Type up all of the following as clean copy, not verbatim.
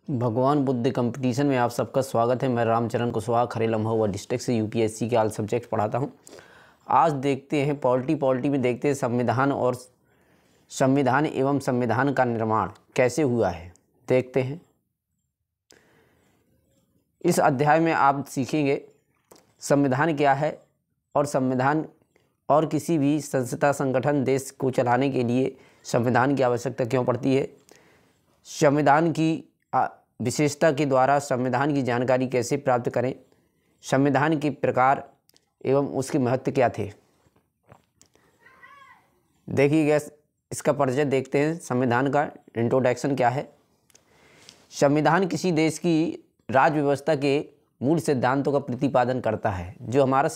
भगवान बुद्ध कंपटीशन में आप सबका स्वागत है। मैं रामचरण कुशवाहा खरे लम्हा हुआ डिस्ट्रिक्ट से यूपीएससी के ऑल सब्जेक्ट पढ़ाता हूं। आज देखते हैं पॉलिटी में देखते हैं संविधान एवं संविधान का निर्माण कैसे हुआ है। देखते हैं। इस अध्याय में आप सीखेंगे संविधान क्या है और संविधान और किसी भी संस्था संगठन देश को चलाने के लिए संविधान की आवश्यकता क्यों पड़ती है। संविधान की विशेषता के द्वारा संविधान की जानकारी कैसे प्राप्त करें, संविधान के प्रकार एवं उसके महत्व क्या थे। देखिएगा, इसका परिचय देखते हैं। संविधान का इंट्रोडक्शन क्या है। संविधान किसी देश की राज्य व्यवस्था के मूल सिद्धांतों का प्रतिपादन करता है। जो हमारा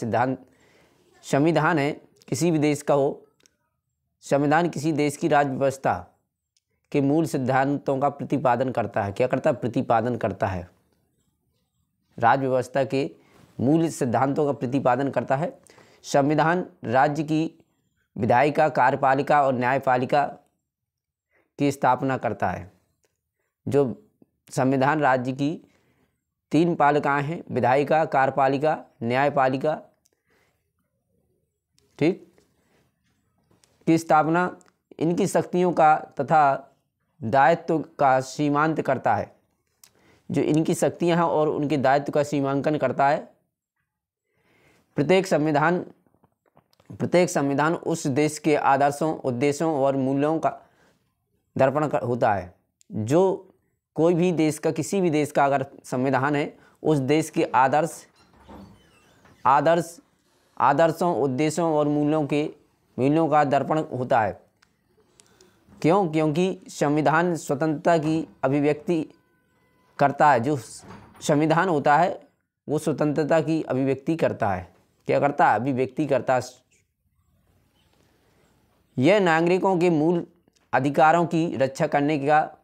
संविधान है किसी भी देश का हो, संविधान किसी देश की राज्य व्यवस्था के मूल सिद्धांतों का प्रतिपादन करता है। क्या करता है? प्रतिपादन करता है। राज्य व्यवस्था के मूल सिद्धांतों का प्रतिपादन करता है। संविधान राज्य की विधायिका, कार्यपालिका और न्यायपालिका की स्थापना करता है। जो संविधान राज्य की 3 पालिकाएं हैं, विधायिका, कार्यपालिका, न्यायपालिका, ठीक, की स्थापना इनकी शक्तियों का तथा दायित्व का सीमांत करता है। जो इनकी शक्तियां हैं और उनके दायित्व का सीमांकन करता है। प्रत्येक संविधान उस देश के आदर्शों, उद्देश्यों और मूल्यों का दर्पण होता है। जो कोई भी देश का, किसी भी देश का अगर संविधान है, उस देश के आदर्शों, उद्देश्यों और मूल्यों का दर्पण होता है। क्यों? क्योंकि संविधान स्वतंत्रता की अभिव्यक्ति करता है। जो संविधान होता है वो स्वतंत्रता की अभिव्यक्ति करता है। क्या करता है? अभिव्यक्ति करता है। यह नागरिकों के मूल अधिकारों की रक्षा करने का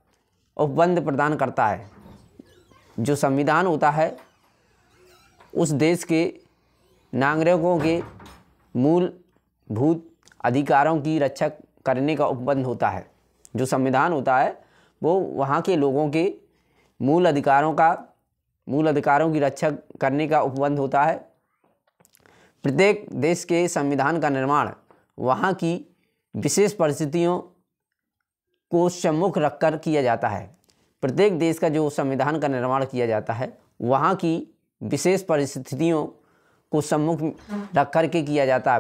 उपबंध प्रदान करता है। जो संविधान होता है उस देश के नागरिकों के मूलभूत अधिकारों की रक्षा करने का उपबंध होता है। जो संविधान होता है वो वहाँ के लोगों के मूल अधिकारों की रक्षा करने का उपबंध होता है। प्रत्येक देश के संविधान का निर्माण वहाँ की विशेष परिस्थितियों को सम्मुख रखकर किया जाता है। प्रत्येक देश का जो संविधान का निर्माण किया जाता है वहाँ की विशेष परिस्थितियों को सम्मुख रख कर के किया जाता है।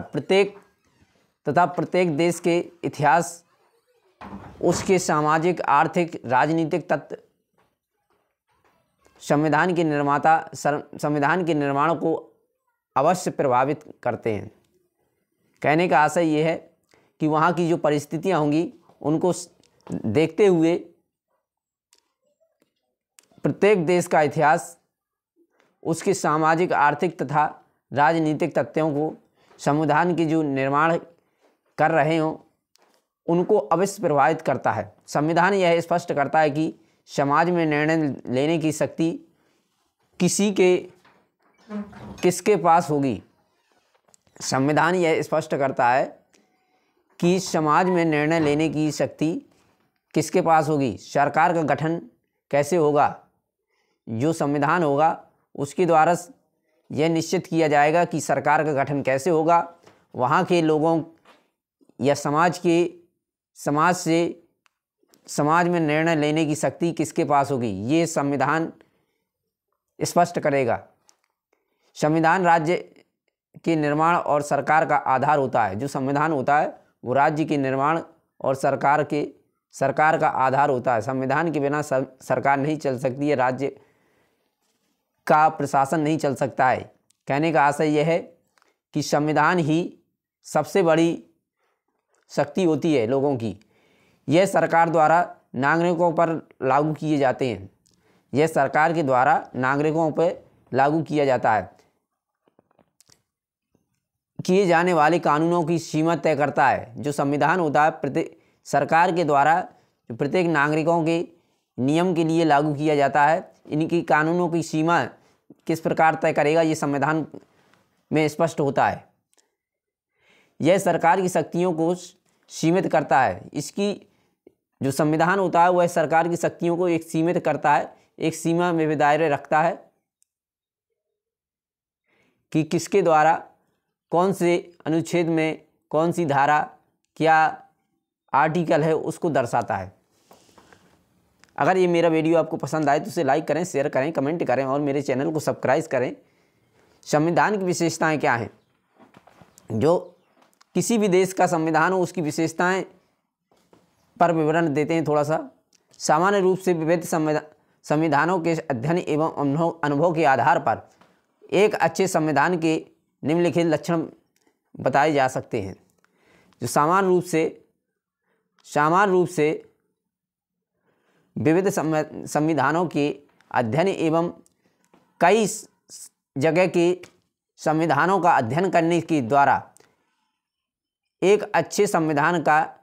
प्रत्येक देश के इतिहास, उसके सामाजिक, आर्थिक, राजनीतिक तत्व संविधान के निर्माण को अवश्य प्रभावित करते हैं। कहने का आशय ये है कि वहाँ की जो परिस्थितियाँ होंगी उनको देखते हुए प्रत्येक देश का इतिहास, उसके सामाजिक, आर्थिक तथा राजनीतिक तथ्यों को संविधान के जो निर्माण कर रहे हों उनको अवश्य प्रभावित करता है। संविधान यह स्पष्ट करता है कि समाज में निर्णय लेने की शक्ति किसके पास होगी। संविधान यह स्पष्ट करता है कि समाज में निर्णय लेने की शक्ति किसके पास होगी। सरकार का गठन कैसे होगा। जो संविधान होगा उसके द्वारा यह निश्चित किया जाएगा कि सरकार का गठन कैसे होगा। वहाँ के लोगों या समाज में निर्णय लेने की शक्ति किसके पास होगी, ये संविधान स्पष्ट करेगा। संविधान राज्य के निर्माण और सरकार का आधार होता है। जो संविधान होता है वो राज्य के निर्माण और सरकार का आधार होता है। संविधान के बिना सरकार नहीं चल सकती है, राज्य का प्रशासन नहीं चल सकता है। कहने का आशय यह है कि संविधान ही सबसे बड़ी शक्ति होती है लोगों की। यह सरकार द्वारा नागरिकों पर लागू किए जाते हैं। यह सरकार के द्वारा नागरिकों पर लागू किया जाता है। किए जाने वाले कानूनों की सीमा तय करता है। जो संविधान होता है सरकार के द्वारा प्रत्येक नागरिकों के नियम के लिए लागू किया जाता है। इनकी कानूनों की सीमा किस प्रकार तय करेगा ये संविधान में स्पष्ट होता है। यह सरकार की शक्तियों को सीमित करता है। इसकी जो संविधान होता है वह सरकार की शक्तियों को एक सीमित करता है। एक सीमा में दायरे रखता है कि किसके द्वारा कौन से अनुच्छेद में कौन सी धारा क्या आर्टिकल है उसको दर्शाता है। अगर ये मेरा वीडियो आपको पसंद आए तो उसे लाइक करें, शेयर करें, कमेंट करें और मेरे चैनल को सब्सक्राइब करें। संविधान की विशेषताएं क्या हैं? जो किसी भी देश का संविधान हो उसकी विशेषताएं पर विवरण देते हैं थोड़ा सा। सामान्य रूप से विविध संविधानों के अध्ययन एवं अनुभव के आधार पर एक अच्छे संविधान के निम्नलिखित लक्षण बताए जा सकते हैं। जो सामान्य रूप से विविध संविधानों के अध्ययन एवं कई जगह के संविधानों का अध्ययन करने के द्वारा एक अच्छे संविधान का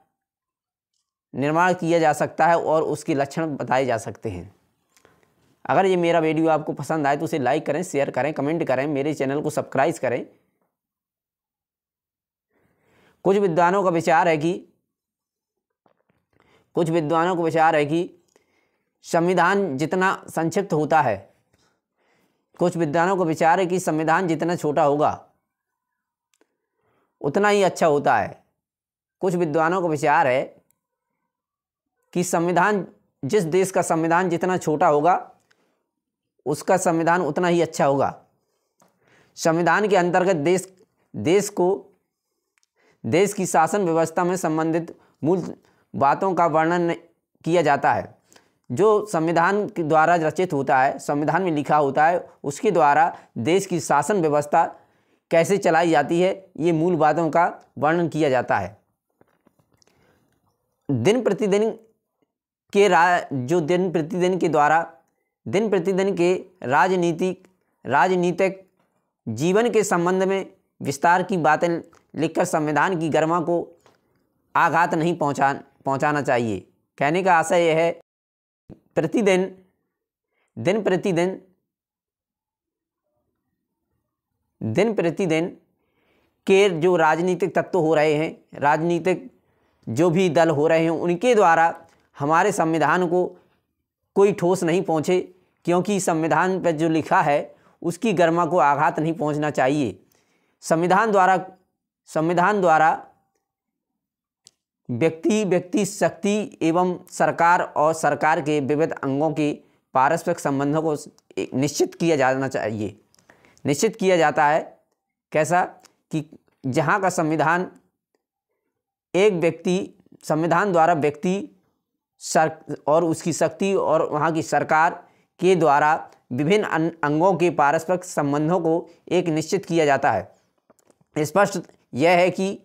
निर्माण किया जा सकता है और उसके लक्षण बताए जा सकते हैं। अगर ये मेरा वीडियो आपको पसंद आए तो उसे लाइक करें, शेयर करें, कमेंट करें, मेरे चैनल को सब्सक्राइब करें। कुछ विद्वानों का विचार है कि संविधान जितना संक्षिप्त होता है, कुछ विद्वानों का विचार है कि संविधान जितना छोटा होगा उतना ही अच्छा होता है। कुछ विद्वानों का विचार है कि जिस देश का संविधान जितना छोटा होगा उसका संविधान उतना ही अच्छा होगा। संविधान के अंतर्गत देश की शासन व्यवस्था में संबंधित मूल बातों का वर्णन किया जाता है। जो संविधान के द्वारा रचित होता है, संविधान में लिखा होता है, उसके द्वारा देश की शासन व्यवस्था कैसे चलाई जाती है, ये मूल बातों का वर्णन किया जाता है। दिन प्रतिदिन के राजनीतिक जीवन के संबंध में विस्तार की बातें लिखकर संविधान की गरिमा को आघात नहीं पहुंचाना चाहिए। कहने का आशय यह है दिन प्रतिदिन के जो राजनीतिक तत्व हो रहे हैं, राजनीतिक जो भी दल हो रहे हैं, उनके द्वारा हमारे संविधान को कोई ठोस नहीं पहुँचे, क्योंकि संविधान पर जो लिखा है उसकी गरिमा को आघात नहीं पहुँचना चाहिए। संविधान द्वारा व्यक्ति शक्ति एवं सरकार और सरकार के विविध अंगों के पारस्परिक संबंधों को निश्चित किया जाता है। कैसा कि जहाँ का संविधान द्वारा व्यक्ति और उसकी शक्ति और वहाँ की सरकार के द्वारा विभिन्न अंगों के पारस्परिक संबंधों को एक निश्चित किया जाता है। स्पष्ट यह है कि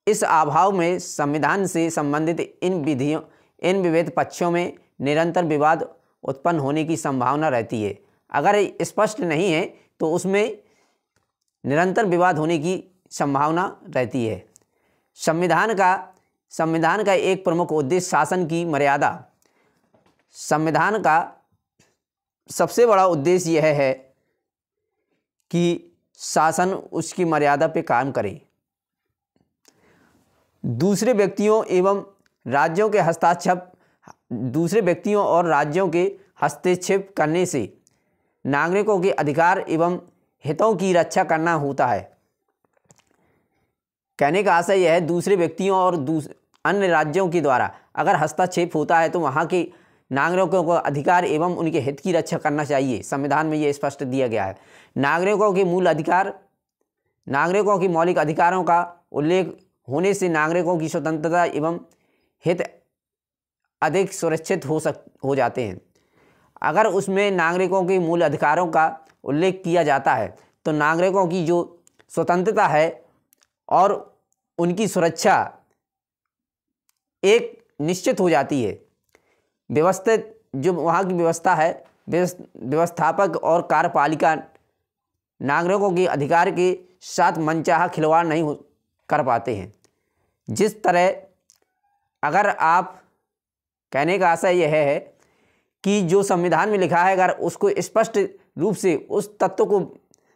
इस अभाव में संविधान से संबंधित इन विविध पक्षों में निरंतर विवाद उत्पन्न होने की संभावना रहती है। अगर स्पष्ट नहीं है तो उसमें निरंतर विवाद होने की संभावना रहती है। संविधान का एक प्रमुख उद्देश्य शासन की मर्यादा। संविधान का सबसे बड़ा उद्देश्य यह है कि शासन उसकी मर्यादा पे काम करे। दूसरे व्यक्तियों और राज्यों के हस्तक्षेप करने से नागरिकों के अधिकार एवं हितों की रक्षा करना होता है। कहने का आशय यह है, दूसरे व्यक्तियों और अन्य राज्यों के द्वारा अगर हस्तक्षेप होता है तो वहाँ के नागरिकों को अधिकार एवं उनके हित की रक्षा करना चाहिए। संविधान में ये स्पष्ट दिया गया है। नागरिकों के मौलिक अधिकारों का उल्लेख होने से नागरिकों की स्वतंत्रता एवं हित अधिक सुरक्षित हो जाते हैं। अगर उसमें नागरिकों के मूल अधिकारों का उल्लेख किया जाता है तो नागरिकों की जो स्वतंत्रता है और उनकी सुरक्षा एक निश्चित हो जाती है। व्यवस्थित जो वहाँ की व्यवस्था है, व्यवस्थापक और कार्यपालिका नागरिकों के अधिकार के साथ मनचाहा खिलवाड़ नहीं कर पाते हैं। जिस तरह अगर आप कहने का आशय यह है कि जो संविधान में लिखा है अगर उसको स्पष्ट रूप से उस तत्व को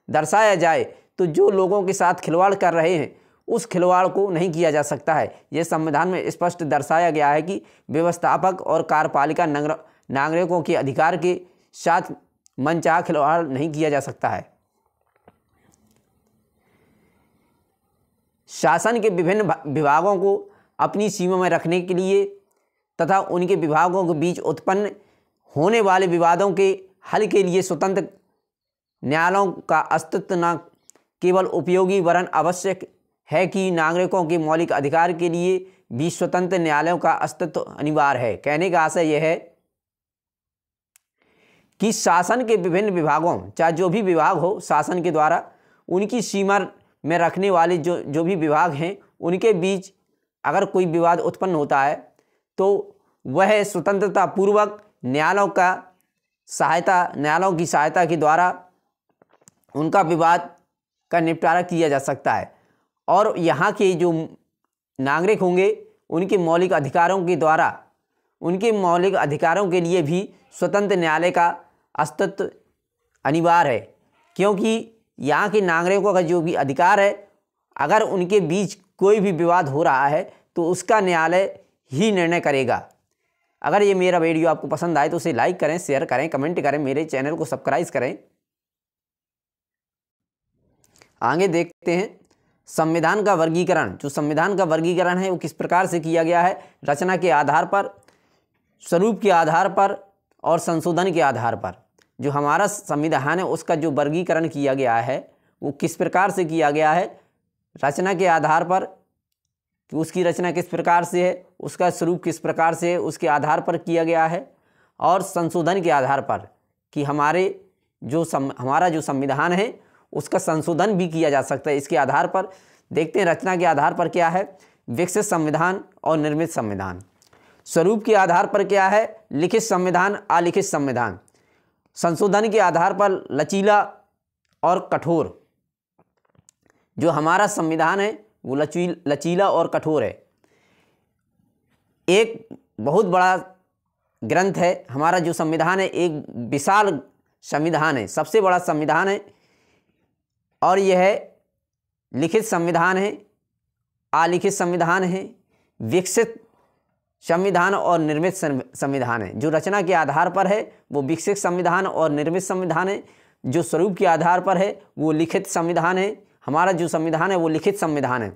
दर्शाया जाए तो जो लोगों के साथ खिलवाड़ कर रहे हैं उस खिलवाड़ को नहीं किया जा सकता है। यह संविधान में स्पष्ट दर्शाया गया है कि व्यवस्थापक और कार्यपालिका नागरिकों के अधिकार के साथ मनचाहा खिलवाड़ नहीं किया जा सकता है। शासन के विभिन्न विभागों को अपनी सीमा में रखने के लिए तथा उनके विभागों के बीच उत्पन्न होने वाले विवादों के हल के लिए स्वतंत्र न्यायालयों का अस्तित्व न केवल उपयोगी वरन आवश्यक है कि नागरिकों के मौलिक अधिकार के लिए भी स्वतंत्र न्यायालयों का अस्तित्व अनिवार्य है। कहने का आशय यह है कि शासन के विभिन्न विभागों, चाहे जो भी विभाग हो शासन के द्वारा, उनकी सीमा में रखने वाले जो भी विभाग हैं उनके बीच अगर कोई विवाद उत्पन्न होता है तो वह स्वतंत्रता पूर्वक न्यायालयों की सहायता के द्वारा उनका विवाद का निपटारा किया जा सकता है। और यहाँ के जो नागरिक होंगे उनके मौलिक अधिकारों के द्वारा उनके मौलिक अधिकारों के लिए भी स्वतंत्र न्यायालय का अस्तित्व अनिवार्य है, क्योंकि यहाँ के नागरिकों का जो भी अधिकार है अगर उनके बीच कोई भी विवाद हो रहा है तो उसका न्यायालय ही निर्णय करेगा। अगर ये मेरा वीडियो आपको पसंद आए तो उसे लाइक करें, शेयर करें, कमेंट करें, मेरे चैनल को सब्सक्राइब करें। आगे देखते हैं संविधान का वर्गीकरण। जो संविधान का वर्गीकरण है वो किस प्रकार से किया गया है, रचना के आधार पर, स्वरूप के आधार पर और संशोधन के आधार पर। जो हमारा संविधान है उसका जो वर्गीकरण किया गया है वो किस प्रकार से किया गया है, रचना के आधार पर कि उसकी रचना किस प्रकार से है, उसका स्वरूप किस प्रकार से है, उसके आधार पर किया गया है, और संशोधन के आधार पर कि हमारा जो संविधान है उसका संशोधन भी किया जा सकता है। इसके आधार पर देखते हैं रचना के आधार पर क्या है, विकसित संविधान और निर्मित संविधान। स्वरूप के आधार पर क्या है, लिखित संविधान, अलिखित संविधान। संशोधन के आधार पर लचीला और कठोर। जो हमारा संविधान है वो लचीला और कठोर है। एक बहुत बड़ा ग्रंथ है हमारा जो संविधान है, एक विशाल संविधान है, सबसे बड़ा संविधान है, और यह लिखित संविधान है, अलिखित संविधान है, विकसित संविधान और निर्मित संविधान है। जो रचना के आधार पर है वो विकसित संविधान और निर्मित संविधान है। जो स्वरूप के आधार पर है वो लिखित संविधान है। हमारा जो संविधान है वो लिखित संविधान है।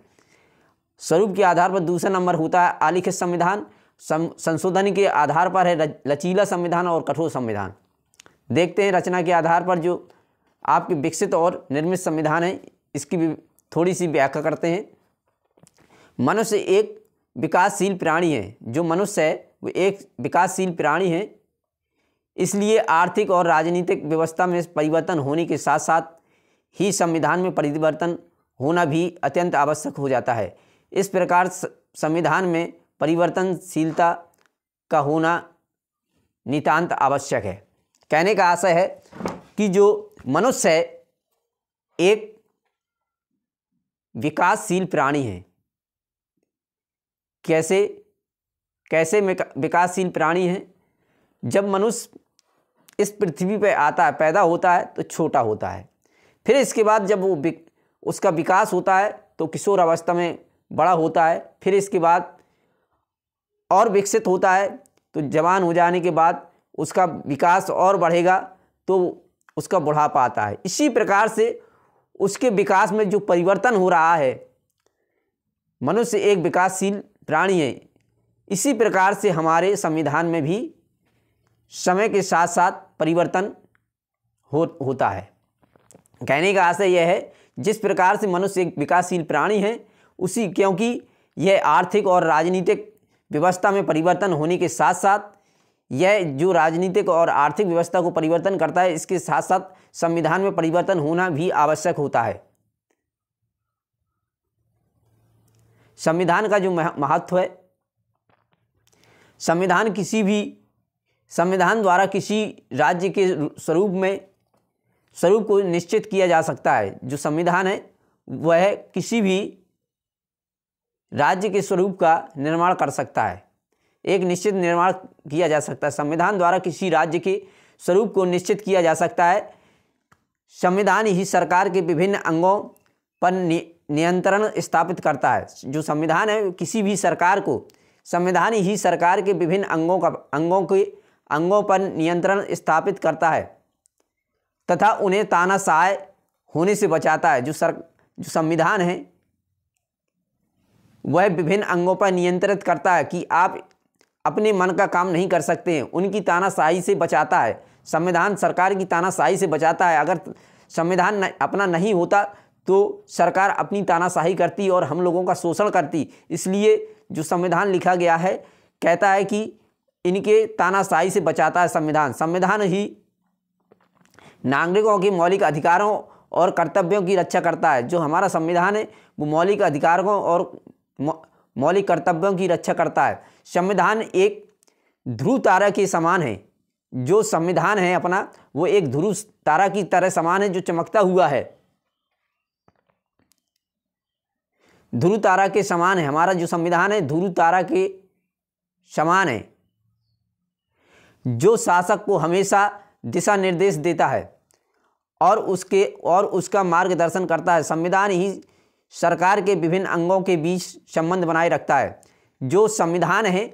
स्वरूप के आधार पर दूसरा नंबर होता है अलिखित संविधान। संशोधन के आधार पर है लचीला संविधान और कठोर संविधान। देखते हैं रचना के आधार पर जो आपके विकसित और निर्मित संविधान है, इसकी भी थोड़ी सी व्याख्या करते हैं। मनुष्य एक विकासशील प्राणी है। जो मनुष्य है वो एक विकासशील प्राणी है, इसलिए आर्थिक और राजनीतिक व्यवस्था में परिवर्तन होने के साथ साथ ही संविधान में परिवर्तन होना भी अत्यंत आवश्यक हो जाता है। इस प्रकार संविधान में परिवर्तनशीलता का होना नितांत आवश्यक है। कहने का आशय है कि जो मनुष्य है एक विकासशील प्राणी है। कैसे विकासशील प्राणी है, जब मनुष्य इस पृथ्वी पर आता है, पैदा होता है तो छोटा होता है, फिर इसके बाद जब वो उसका विकास होता है तो किशोर अवस्था में बड़ा होता है, फिर इसके बाद और विकसित होता है तो जवान हो जाने के बाद उसका विकास और बढ़ेगा तो उसका बुढ़ापा आता है। इसी प्रकार से उसके विकास में जो परिवर्तन हो रहा है, मनुष्य एक विकासशील प्राणी है। इसी प्रकार से हमारे संविधान में भी समय के साथ साथ परिवर्तन होता है। कहने का आशय यह है जिस प्रकार से मनुष्य एक विकासशील प्राणी है क्योंकि यह आर्थिक और राजनीतिक व्यवस्था में परिवर्तन होने के साथ साथ यह जो राजनीतिक और आर्थिक व्यवस्था को परिवर्तन करता है, इसके साथ साथ संविधान में परिवर्तन होना भी आवश्यक होता है। संविधान का जो महत्व है, संविधान द्वारा किसी राज्य के स्वरूप को निश्चित किया जा सकता है। जो संविधान है वह किसी भी राज्य के स्वरूप का निर्माण कर सकता है, एक निश्चित निर्माण किया जा सकता है। संविधान द्वारा किसी राज्य के स्वरूप को निश्चित किया जा सकता है। संविधान ही सरकार के विभिन्न अंगों पर नियंत्रण स्थापित करता है। जो संविधान है किसी भी सरकार को, संविधान ही सरकार के विभिन्न अंगों के अंगों पर नियंत्रण स्थापित करता है तथा उन्हें तानाशाह होने से बचाता है। जो संविधान है वह विभिन्न अंगों पर नियंत्रित करता है कि आप अपने मन का काम नहीं कर सकते हैं, उनकी तानाशाही से बचाता है। संविधान सरकार की तानाशाही से बचाता है। अगर संविधान अपना नहीं होता तो सरकार अपनी तानाशाही करती और हम लोगों का शोषण करती। इसलिए जो संविधान लिखा गया है कहता है कि इनके तानाशाही से बचाता है संविधान। संविधान ही नागरिकों के मौलिक अधिकारों और कर्तव्यों की रक्षा करता है। जो हमारा संविधान है वो मौलिक अधिकारों और मौलिक कर्तव्यों की रक्षा करता है। संविधान एक ध्रुव तारा के समान है। जो संविधान है अपना वो एक ध्रुव तारा की तरह समान है जो चमकता हुआ है। ध्रुव तारा के समान है हमारा जो संविधान है, ध्रुव तारा के समान है जो शासक को हमेशा दिशा निर्देश देता है और उसका मार्गदर्शन करता है। संविधान ही सरकार के विभिन्न अंगों के बीच संबंध बनाए रखता है। जो संविधान है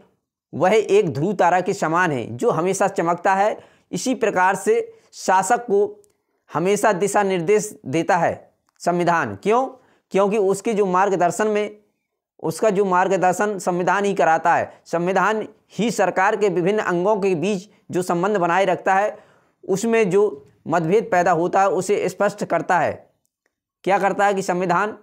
वह एक ध्रुव तारा के समान है जो हमेशा चमकता है। इसी प्रकार से शासक को हमेशा दिशा निर्देश देता है संविधान। क्यों? क्योंकि उसके जो मार्गदर्शन में उसका जो मार्गदर्शन संविधान ही कराता है। संविधान ही सरकार के विभिन्न अंगों के बीच जो संबंध बनाए रखता है, उसमें जो मतभेद पैदा होता है उसे स्पष्ट करता है। क्या करता है कि संविधान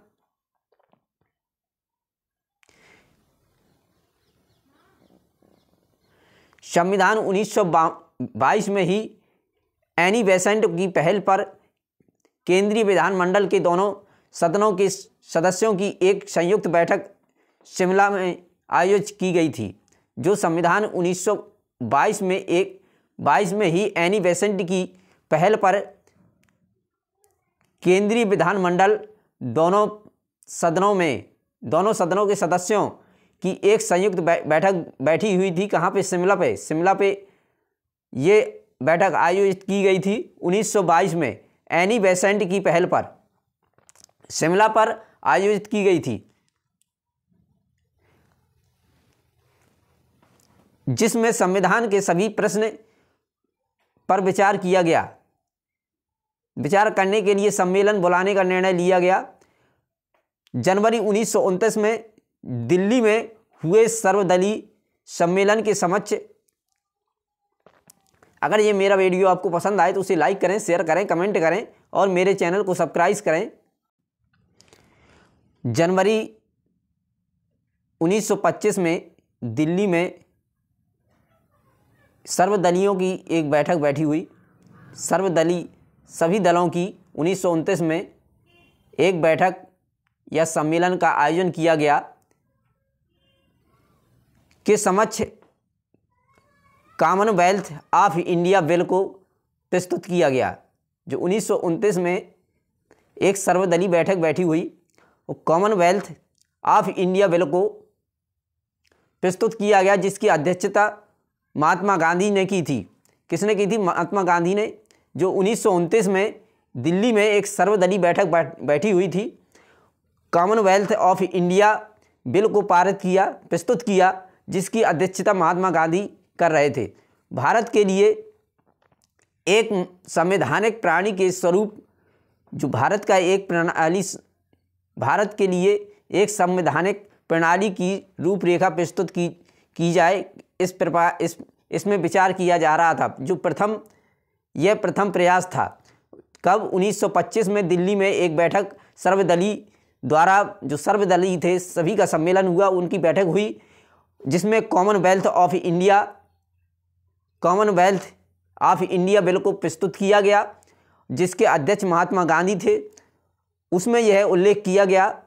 संविधान 1922 में ही एनी बेसेंट की पहल पर केंद्रीय विधानमंडल के दोनों सदनों के सदस्यों की एक संयुक्त बैठक शिमला में आयोजित की गई थी। जो संविधान 1922 में ही एनी बेसेंट की पहल पर केंद्रीय विधानमंडल दोनों सदनों के सदस्यों की एक संयुक्त बैठक बैठी हुई थी। कहाँ पे? शिमला पे ये बैठक आयोजित की गई थी 1922 में एनी बेसेंट की पहल पर शिमला पर आयोजित की गई थी, जिसमें संविधान के सभी प्रश्न पर विचार किया गया। विचार करने के लिए सम्मेलन बुलाने का निर्णय लिया गया। जनवरी 1929 में दिल्ली में हुए सर्वदलीय सम्मेलन के समक्ष। अगर ये मेरा वीडियो आपको पसंद आए तो उसे लाइक करें, शेयर करें, कमेंट करें और मेरे चैनल को सब्सक्राइब करें। जनवरी 1925 में दिल्ली में सर्वदलीयों की एक बैठक बैठी हुई। सर्वदलीय सभी दलों की 1929 में एक बैठक या सम्मेलन का आयोजन किया गया के समक्ष कॉमनवेल्थ ऑफ इंडिया बिल को प्रस्तुत किया गया। जो 1929 में एक सर्वदलीय बैठक बैठी हुई, वो कॉमनवेल्थ ऑफ इंडिया बिल को प्रस्तुत किया गया, जिसकी अध्यक्षता महात्मा गांधी ने की थी। किसने की थी? महात्मा गांधी ने। जो 1929 में दिल्ली में एक सर्वदलीय बैठक बैठी हुई थी, कॉमनवेल्थ ऑफ इंडिया बिल को प्रस्तुत किया, जिसकी अध्यक्षता महात्मा गांधी कर रहे थे। भारत के लिए एक संवैधानिक प्रणाली के स्वरूप जो भारत के लिए एक संवैधानिक प्रणाली की रूपरेखा प्रस्तुत की जाए, इसमें विचार किया जा रहा था। यह प्रथम प्रयास था। कब? 1925 में दिल्ली में एक बैठक सर्वदलीय द्वारा, जो सर्वदलीय थे सभी का सम्मेलन हुआ, उनकी बैठक हुई, जिसमें कॉमनवेल्थ ऑफ इंडिया बिल को प्रस्तुत किया गया, जिसके अध्यक्ष महात्मा गांधी थे। उसमें यह उल्लेख किया गया,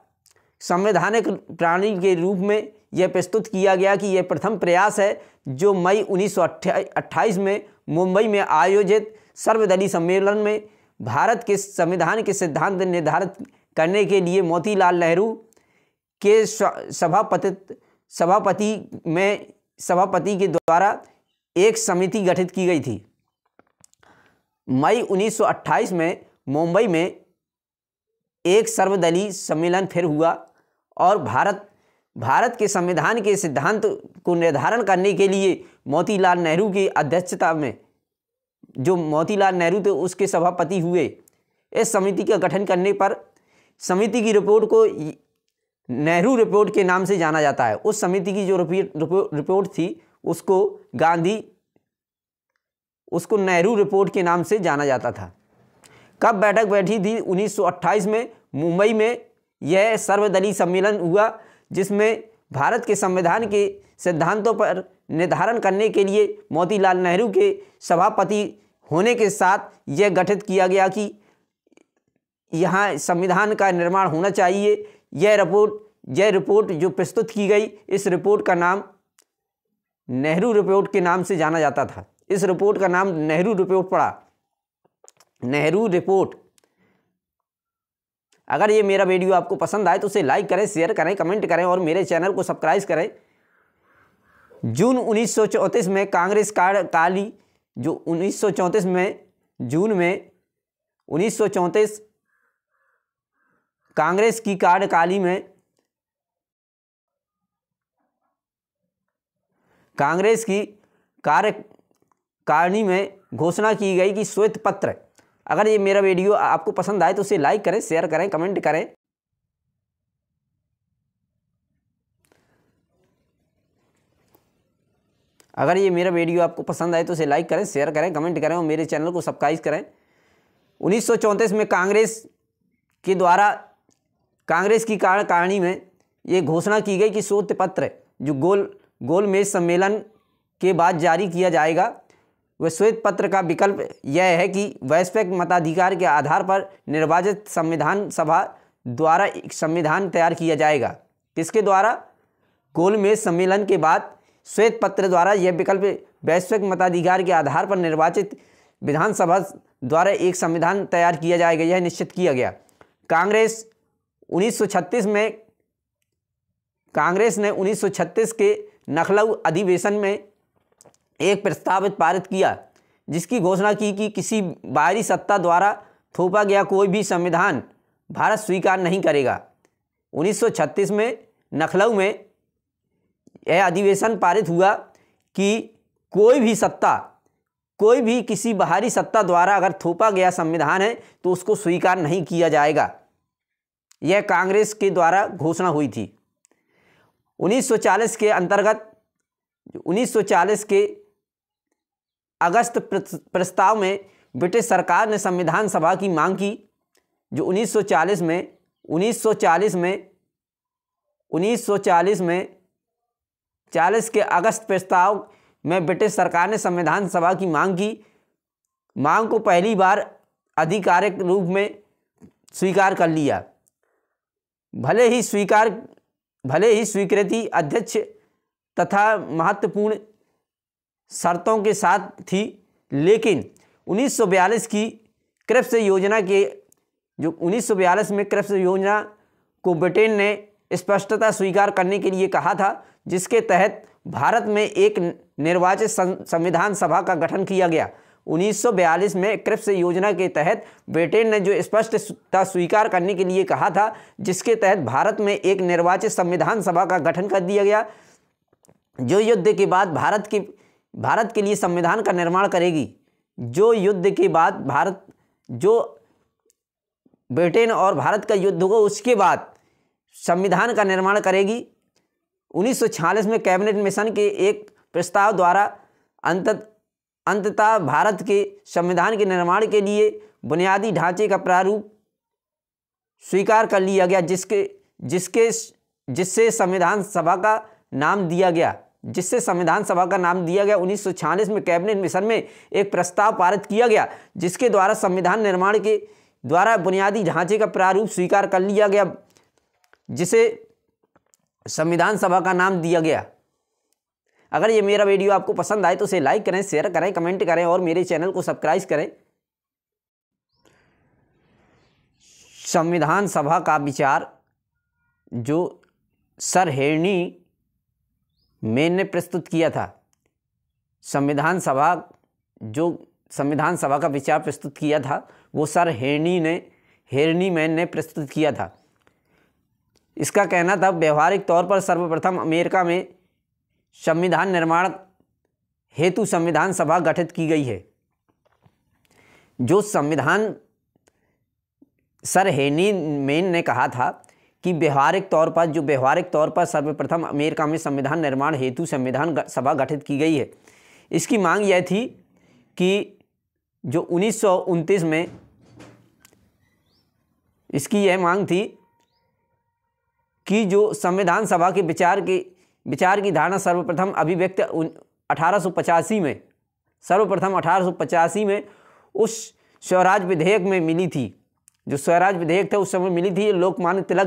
संवैधानिक प्रणाली के रूप में यह प्रस्तुत किया गया कि यह प्रथम प्रयास है जो मई 1928 में मुंबई में आयोजित सर्वदलीय सम्मेलन में भारत के संविधान के सिद्धांत निर्धारित करने के लिए मोतीलाल नेहरू के सभापति के द्वारा एक समिति गठित की गई थी। मई 1928 में मुंबई में एक सर्वदलीय सम्मेलन फिर हुआ और भारत भारत के संविधान के सिद्धांत को निर्धारण करने के लिए मोतीलाल नेहरू की अध्यक्षता में, जो मोतीलाल नेहरू थे उसके सभापति हुए। इस समिति का गठन करने पर समिति की रिपोर्ट को नेहरू रिपोर्ट के नाम से जाना जाता है। उस समिति की जो रिपोर्ट थी उसको नेहरू रिपोर्ट के नाम से जाना जाता था। कब बैठक बैठी थी? 1928 में मुंबई में यह सर्वदलीय सम्मेलन हुआ, जिसमें भारत के संविधान के सिद्धांतों पर निर्धारण करने के लिए मोतीलाल नेहरू के सभापति होने के साथ यह गठित किया गया कि यहाँ संविधान का निर्माण होना चाहिए। यह रिपोर्ट जो प्रस्तुत की गई, इस रिपोर्ट का नाम नेहरू रिपोर्ट के नाम से जाना जाता था। इस रिपोर्ट का नाम नेहरू रिपोर्ट पड़ा, नेहरू रिपोर्ट। अगर ये मेरा वीडियो आपको पसंद आए तो उसे लाइक करें, शेयर करें, कमेंट करें और मेरे चैनल को सब्सक्राइब करें। जून 1934 में कांग्रेस कार्यकाली, जो 1934 में जून में 1934 कांग्रेस की कार्यकाली में कांग्रेस की कार्यकारिणी में घोषणा की गई कि श्वेत पत्र। अगर ये मेरा वीडियो आपको पसंद आए तो उसे लाइक करें, शेयर करें, कमेंट करें। अगर ये मेरा वीडियो आपको पसंद आए तो उसे लाइक करें, शेयर करें, कमेंट करें और मेरे चैनल को सब्सक्राइब करें। 1934 में कांग्रेस के द्वारा कांग्रेस की कार्यकारिणी में ये घोषणा की गई कि श्वेत पत्र जो गोलमेज सम्मेलन के बाद जारी किया जाएगा, वह श्वेत पत्र का विकल्प यह है कि वैश्विक मताधिकार के आधार पर निर्वाचित संविधान सभा द्वारा एक संविधान तैयार किया जाएगा। किसके द्वारा? गोलमेज सम्मेलन के बाद श्वेत पत्र द्वारा यह विकल्प वैश्विक मताधिकार के आधार पर निर्वाचित विधानसभा द्वारा एक संविधान तैयार किया जाएगा, यह निश्चित किया गया। कांग्रेस ने 1936 के लखनऊ अधिवेशन में एक प्रस्ताव पारित किया, जिसकी घोषणा की कि किसी बाहरी सत्ता द्वारा थोपा गया कोई भी संविधान भारत स्वीकार नहीं करेगा। 1936 में लखनऊ में यह अधिवेशन पारित हुआ कि कोई भी किसी बाहरी सत्ता द्वारा अगर थोपा गया संविधान है तो उसको स्वीकार नहीं किया जाएगा। यह कांग्रेस के द्वारा घोषणा हुई थी। 1940 के अंतर्गत 1940 के अगस्त प्रस्ताव में ब्रिटिश सरकार ने संविधान सभा की मांग की, जो 1940 में 40 के अगस्त प्रस्ताव में ब्रिटिश सरकार ने संविधान सभा की मांग की। मांग को पहली बार आधिकारिक रूप में स्वीकार कर लिया। भले ही स्वीकृति अध्यक्ष तथा महत्वपूर्ण शर्तों के साथ थी, लेकिन 1942 की क्रिप्स योजना को ब्रिटेन ने स्पष्टता स्वीकार करने के लिए कहा था, जिसके तहत भारत में एक निर्वाचित संविधान सभा का गठन किया गया। 1942 में क्रिप्स योजना के तहत ब्रिटेन ने जो स्पष्टता स्वीकार करने के लिए कहा था, जिसके तहत भारत में एक निर्वाचित संविधान सभा का गठन कर दिया गया, जो युद्ध के बाद भारत के लिए संविधान का निर्माण करेगी। जो युद्ध के बाद जो ब्रिटेन और भारत का युद्ध होगा उसके बाद संविधान का निर्माण करेगी। 1946 में कैबिनेट मिशन के एक प्रस्ताव द्वारा अंततः भारत के संविधान के निर्माण के लिए बुनियादी ढांचे का प्रारूप स्वीकार कर लिया गया, जिससे संविधान सभा का नाम दिया गया 1946 में कैबिनेट मिशन में एक प्रस्ताव पारित किया गया, जिसके द्वारा संविधान निर्माण के द्वारा बुनियादी ढांचे का प्रारूप स्वीकार कर लिया गया, जिसे संविधान सभा का नाम दिया गया। अगर ये मेरा वीडियो आपको पसंद आए तो उसे लाइक करें, शेयर करें, कमेंट करें और मेरे चैनल को सब्सक्राइब करें। संविधान सभा का विचार जो सर हेनरी मेन ने प्रस्तुत किया था, संविधान सभा का विचार प्रस्तुत किया था वो सर हेनरी मैन ने प्रस्तुत किया था। इसका कहना था व्यवहारिक तौर पर सर्वप्रथम अमेरिका में संविधान निर्माण हेतु संविधान सभा गठित की गई है। जो संविधान सर हेनी मेन ने कहा था कि व्यवहारिक तौर पर सर्वप्रथम अमेरिका में संविधान निर्माण हेतु संविधान सभा गठित की गई है। इसकी मांग यह थी कि जो 1929 में इसकी यह मांग थी कि जो संविधान सभा के विचार की धारणा सर्वप्रथम अभिव्यक्त 1885 में उस स्वराज विधेयक में मिली थी। जो स्वराज विधेयक था उस समय मिली थी। लोकमान्य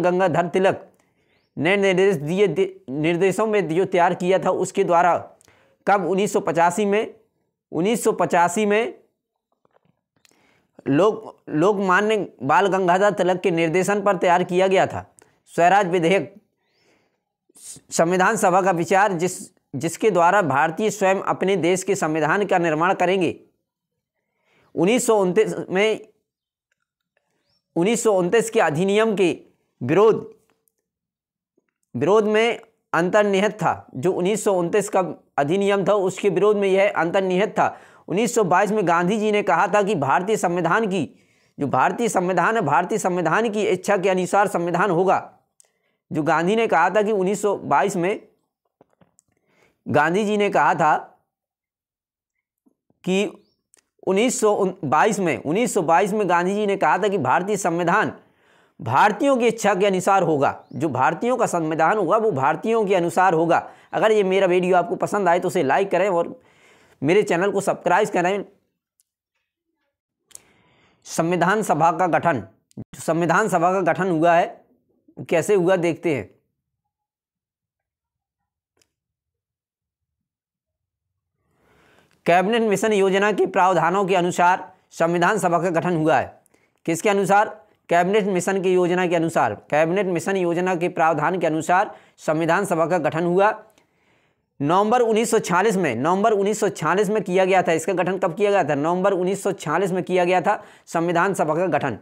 गंगाधर तिलक ने निर्देशों में जो तैयार किया था उसके द्वारा कब 1985 में लोकमान्य बाल गंगाधर तिलक के निर्देशन पर तैयार किया गया था स्वराज विधेयक। संविधान सभा का विचार जिसके द्वारा भारतीय स्वयं अपने देश के संविधान का निर्माण करेंगे। 1929 के अधिनियम के विरोध में अंतर्निहित था। जो 1929 का अधिनियम था उसके विरोध में यह अंतर्निहित था। 1922 में गांधी जी ने कहा था कि भारतीय संविधान की इच्छा के अनुसार संविधान होगा। जो गांधी ने कहा था कि 1922 में गांधी जी ने कहा था कि 1922 में गांधी जी ने कहा था कि भारतीय संविधान भारतीयों की इच्छा के अनुसार होगा। जो भारतीयों का संविधान होगा वो भारतीयों के अनुसार होगा। अगर ये मेरा वीडियो आपको पसंद आए तो उसे लाइक करें और मेरे चैनल को सब्सक्राइब करें। संविधान सभा का गठन हुआ है, कैसे हुआ देखते हैं। कैबिनेट मिशन योजना के प्रावधानों के अनुसार संविधान सभा का गठन हुआ है। किसके अनुसार? कैबिनेट मिशन की योजना के अनुसार। कैबिनेट मिशन योजना के प्रावधान के अनुसार संविधान सभा का गठन हुआ। नवंबर 1946 में किया गया था। इसका गठन कब किया गया था? नवंबर 1946 में किया गया था संविधान सभा का गठन।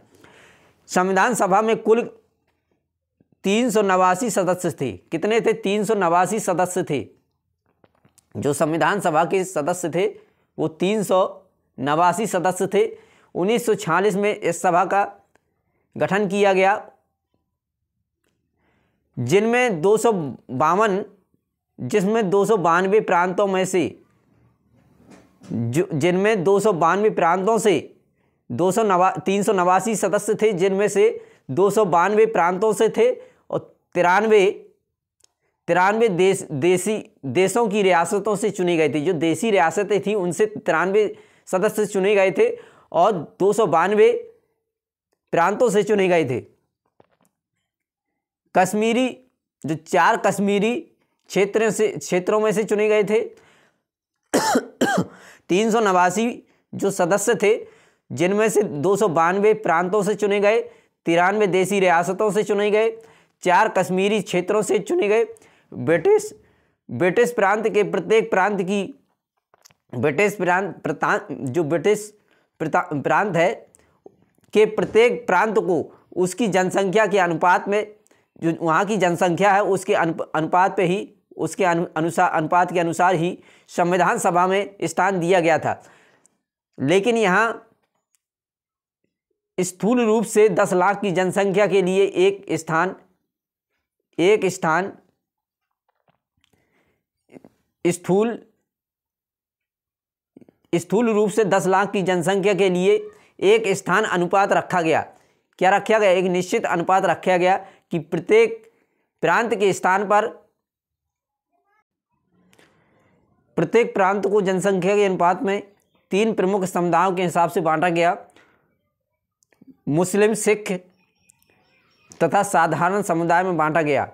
संविधान सभा में कुल 389 सदस्य थे। कितने थे? 389 सदस्य थे। जो संविधान सभा के सदस्य थे वो 389 सदस्य थे। 1946 में इस सभा का गठन किया गया, जिसमें 292 प्रांतों से 389 सदस्य थे, जिनमें से 292 प्रांतों से थे और 93 देशों की रियासतों से चुनी गई थी। जो देसी रियासतें थी उनसे 93 सदस्य चुने गए थे और 292 प्रांतों से चुने गए थे। कश्मीरी, जो 4 कश्मीरी क्षेत्रों में से चुने गए थे। 389 जो सदस्य थे, जिनमें से 292 प्रांतों से चुने गए, 93 देसी रियासतों से चुने गए, 4 कश्मीरी क्षेत्रों से चुने गए। ब्रिटिश प्रांत के प्रत्येक प्रांत की ब्रिटिश प्रांत है के प्रत्येक प्रांत को उसकी जनसंख्या के अनुपात में, जो वहाँ की जनसंख्या है उसके अनुपात पे ही, उसके अनुपात के अनुसार ही संविधान सभा में स्थान दिया गया था। लेकिन यहाँ स्थूल रूप से 10 लाख की जनसंख्या के लिए एक स्थान स्थूल रूप से 10 लाख की जनसंख्या के लिए एक स्थान अनुपात रखा गया। क्या रखा गया? एक निश्चित अनुपात रखा गया कि प्रत्येक प्रांत के स्थान पर प्रत्येक प्रांत को जनसंख्या के अनुपात में 3 प्रमुख समुदायों के हिसाब से बांटा गया। मुस्लिम, सिख तथा साधारण समुदाय में बांटा गया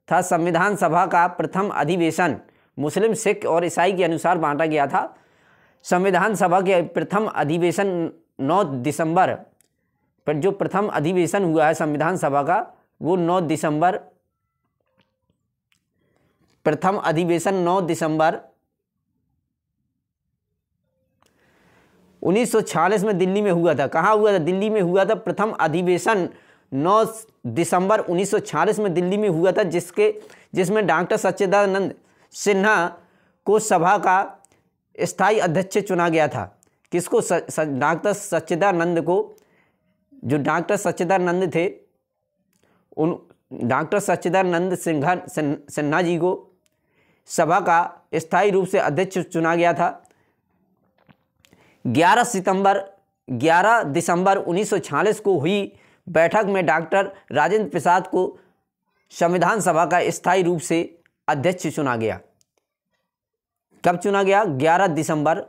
था। संविधान सभा का प्रथम अधिवेशन मुस्लिम, सिख और ईसाई के अनुसार बांटा गया था। संविधान सभा के प्रथम अधिवेशन 9 दिसंबर पर जो प्रथम अधिवेशन हुआ है संविधान सभा का, वो 9 दिसंबर, प्रथम अधिवेशन 9 दिसंबर 1946 में दिल्ली में हुआ था। कहाँ हुआ था? दिल्ली में हुआ था प्रथम अधिवेशन 9 दिसंबर 1946 में दिल्ली में हुआ था, जिसमें डॉक्टर सच्चिदानंद सिन्हा को सभा का स्थायी अध्यक्ष चुना गया था। किसको? डॉक्टर सच्चिदानंद को। जो डॉक्टर सच्चिदानंद थे, उन डॉक्टर सच्चिदानंद सिन्हा जी को सभा का स्थायी रूप से अध्यक्ष चुना गया था। 11 दिसंबर 1946 को हुई बैठक में डॉक्टर राजेंद्र प्रसाद को संविधान सभा का स्थायी रूप से अध्यक्ष चुना गया। कब चुना गया? 11 दिसंबर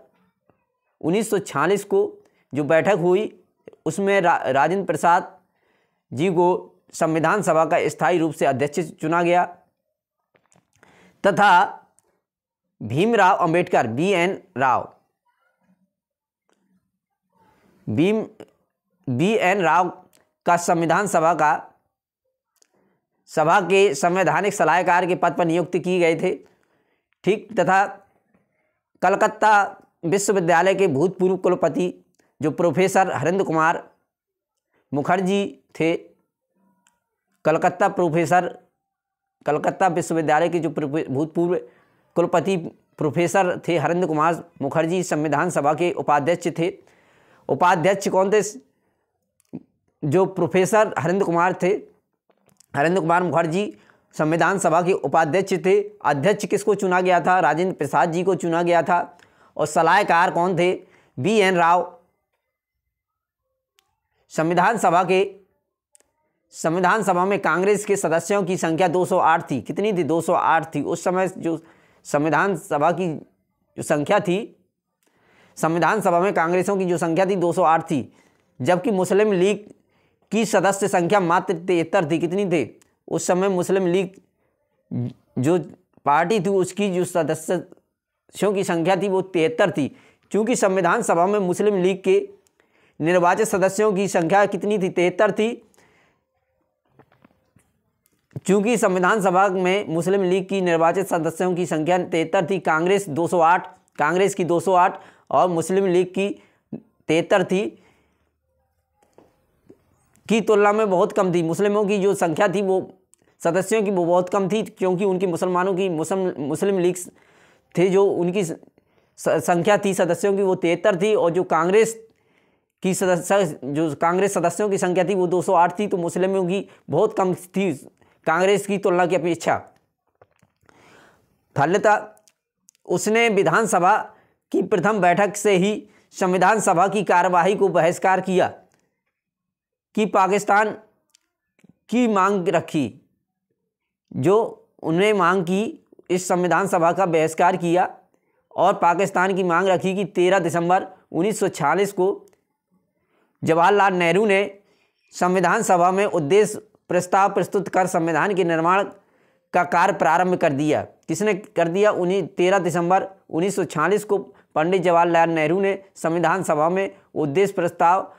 1946 को जो बैठक हुई उसमें राजेंद्र प्रसाद जी को संविधान सभा का स्थायी रूप से अध्यक्ष चुना गया तथा भीमराव अंबेडकर बी.एन. राव का संविधान सभा के संवैधानिक सलाहकार के पद पर नियुक्त किए गए थे। ठीक। तथा कलकत्ता विश्वविद्यालय के भूतपूर्व कुलपति जो प्रोफेसर हरेंद्र कुमार मुखर्जी थे, कलकत्ता विश्वविद्यालय के जो भूतपूर्व कुलपति प्रोफेसर थे हरेंद्र कुमार मुखर्जी संविधान सभा के उपाध्यक्ष थे। उपाध्यक्ष कौन थे? जो प्रोफेसर हरेंद्र कुमार मुखर्जी संविधान सभा के उपाध्यक्ष थे। अध्यक्ष किसको चुना गया था? राजेंद्र प्रसाद जी को चुना गया था। और सलाहकार कौन थे? बी.एन. राव। संविधान सभा में कांग्रेस के सदस्यों की संख्या 208 थी। कितनी थी? 208 थी। उस समय जो संविधान सभा की जो संख्या थी, संविधान सभा में कांग्रेसों की जो संख्या थी 208 थी, जबकि मुस्लिम लीग की सदस्य संख्या मात्र 73 थी। कितनी थे? उस समय मुस्लिम लीग जो पार्टी थी उसकी जो सदस्यों की संख्या थी वो 73 थी। क्योंकि संविधान सभा में मुस्लिम लीग के निर्वाचित सदस्यों की संख्या कितनी थी? 73 थी। चूंकि संविधान सभा में मुस्लिम लीग की निर्वाचित सदस्यों की संख्या 73 थी, कांग्रेस की 208 और मुस्लिम लीग की 73 थी, की तुलना में बहुत कम थी। मुस्लिमों की जो संख्या थी वो सदस्यों की वो बहुत कम थी, क्योंकि उनकी मुस्लिम लीग थे जो उनकी संख्या थी सदस्यों की वो 73 थी, और जो कांग्रेस सदस्यों की संख्या थी वो 208 थी। तो मुस्लिमों की बहुत कम थी कांग्रेस की तुलना की अपेक्षा। फलतः उसने विधानसभा की प्रथम बैठक से ही संविधान सभा की कार्यवाही को बहिष्कार किया कि पाकिस्तान की मांग रखी। जो उन्हें मांग की, इस संविधान सभा का बहिष्कार किया और पाकिस्तान की मांग रखी कि 13 दिसंबर 1946 को जवाहरलाल नेहरू ने संविधान सभा में उद्देश्य प्रस्ताव प्रस्तुत कर संविधान के निर्माण का कार्य प्रारंभ कर दिया। किसने कर दिया? 13 दिसंबर 1946 को पंडित जवाहरलाल नेहरू ने संविधान सभा में उद्देश्य प्रस्ताव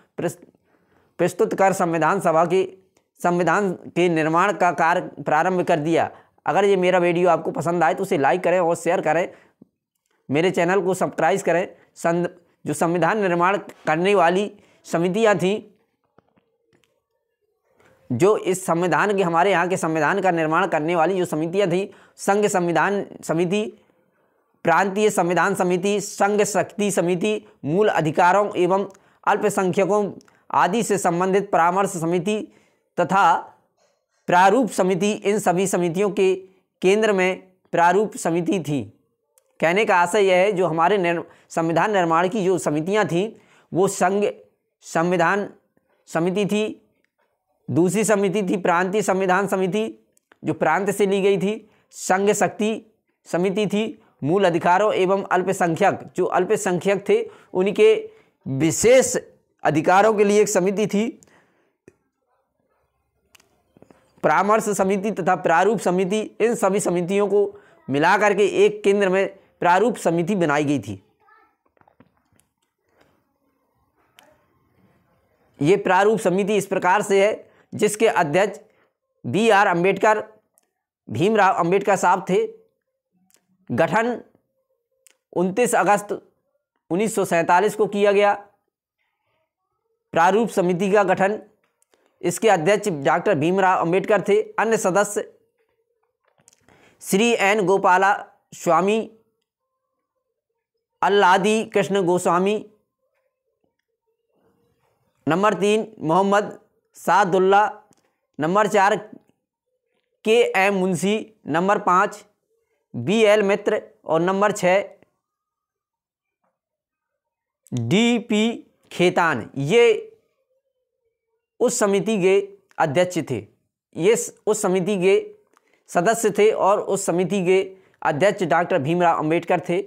प्रस्तुत कर संविधान के निर्माण का कार्य प्रारंभ कर दिया। अगर ये मेरा वीडियो आपको पसंद आए तो उसे लाइक करें और शेयर करें। मेरे चैनल को सब्सक्राइब करें। जो संविधान निर्माण करने वाली समितियां थीं, जो इस संविधान के हमारे यहाँ के संविधान का निर्माण करने वाली जो समितियां थी, संघ संविधान समिति, प्रांतीय संविधान समिति, संघ शक्ति समिति, मूल अधिकारों एवं अल्पसंख्यकों आदि से संबंधित परामर्श समिति तथा प्रारूप समिति, इन सभी समितियों के केंद्र में प्रारूप समिति थी। कहने का आशय यह है, जो हमारे संविधान निर्माण की जो समितियां थीं वो संघ संविधान समिति थी, दूसरी समिति थी प्रांतीय संविधान समिति जो प्रांत से ली गई थी, संघ शक्ति समिति थी, मूल अधिकारों एवं अल्पसंख्यक, जो अल्पसंख्यक थे उनके विशेष अधिकारों के लिए एक समिति थी, परामर्श समिति तथा प्रारूप समिति। इन सभी समितियों को मिलाकर के एक केंद्र में प्रारूप समिति बनाई गई थी। ये प्रारूप समिति इस प्रकार से है, जिसके अध्यक्ष B.R. अम्बेडकर, भीमराव अम्बेडकर साहब थे। गठन 29 अगस्त 1947 को किया गया। प्रारूप समिति का गठन इसके अध्यक्ष डॉक्टर भीमराव अंबेडकर थे। अन्य सदस्य Shri N Gopala Swami, Alladi Krishna Goswami. Number 3 Mohammad Sadulla. Number 4 K M Munshi. Number 5 B L Mitra. और नंबर 6 डी पी खेतान। ये उस समिति के अध्यक्ष थे, ये उस समिति के सदस्य थे और उस समिति के अध्यक्ष डॉक्टर भीमराव अंबेडकर थे।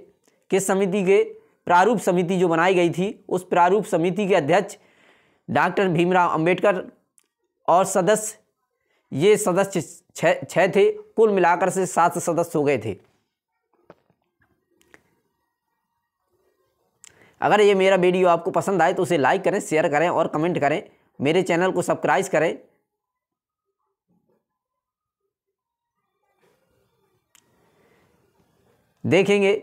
किस समिति के? प्रारूप समिति जो बनाई गई थी, उस प्रारूप समिति के अध्यक्ष डॉक्टर भीमराव अंबेडकर और सदस्य, ये सदस्य छः थे। कुल मिलाकर से 7 सदस्य हो गए थे। अगर ये मेरा वीडियो आपको पसंद आए तो उसे लाइक करें, शेयर करें और कमेंट करें। मेरे चैनल को सब्सक्राइब करें। देखेंगे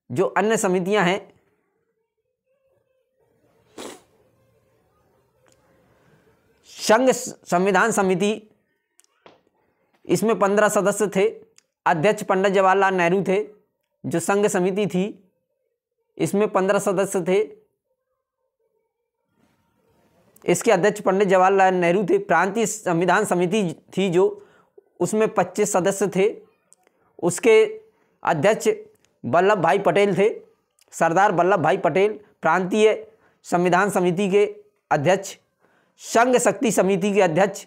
जो अन्य समितियां हैं, संघ संविधान समिति, इसमें 15 सदस्य थे। अध्यक्ष पंडित जवाहरलाल नेहरू थे। जो संघ समिति थी इसमें 15 सदस्य थे। इसके अध्यक्ष पंडित जवाहरलाल नेहरू थे। प्रांतीय संविधान समिति थी जो, उसमें 25 सदस्य थे। उसके अध्यक्ष वल्लभ भाई पटेल थे, सरदार वल्लभ भाई पटेल प्रांतीय संविधान समिति के अध्यक्ष। संघ शक्ति समिति के अध्यक्ष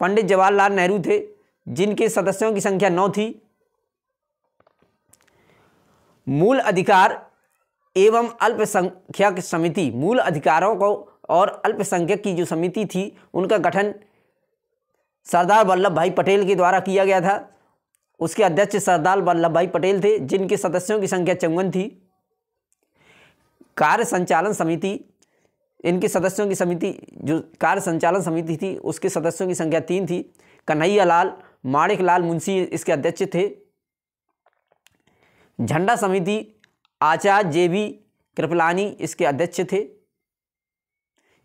पंडित जवाहरलाल नेहरू थे, जिनके सदस्यों की संख्या 9 थी। मूल अधिकार एवं अल्पसंख्यक समिति, मूल अधिकारों को और अल्पसंख्यक की जो समिति थी उनका गठन सरदार वल्लभ भाई पटेल के द्वारा किया गया था। उसके अध्यक्ष सरदार वल्लभ भाई पटेल थे, जिनके सदस्यों की संख्या 54 थी। कार्य संचालन समिति, इनके सदस्यों की समिति, जो कार्य संचालन समिति थी उसके सदस्यों की संख्या 3 थी। कन्हैया लाल माणिक लाल मुंशी इसके अध्यक्ष थे। झंडा समिति आचार्य जेबी कृपलानी इसके अध्यक्ष थे।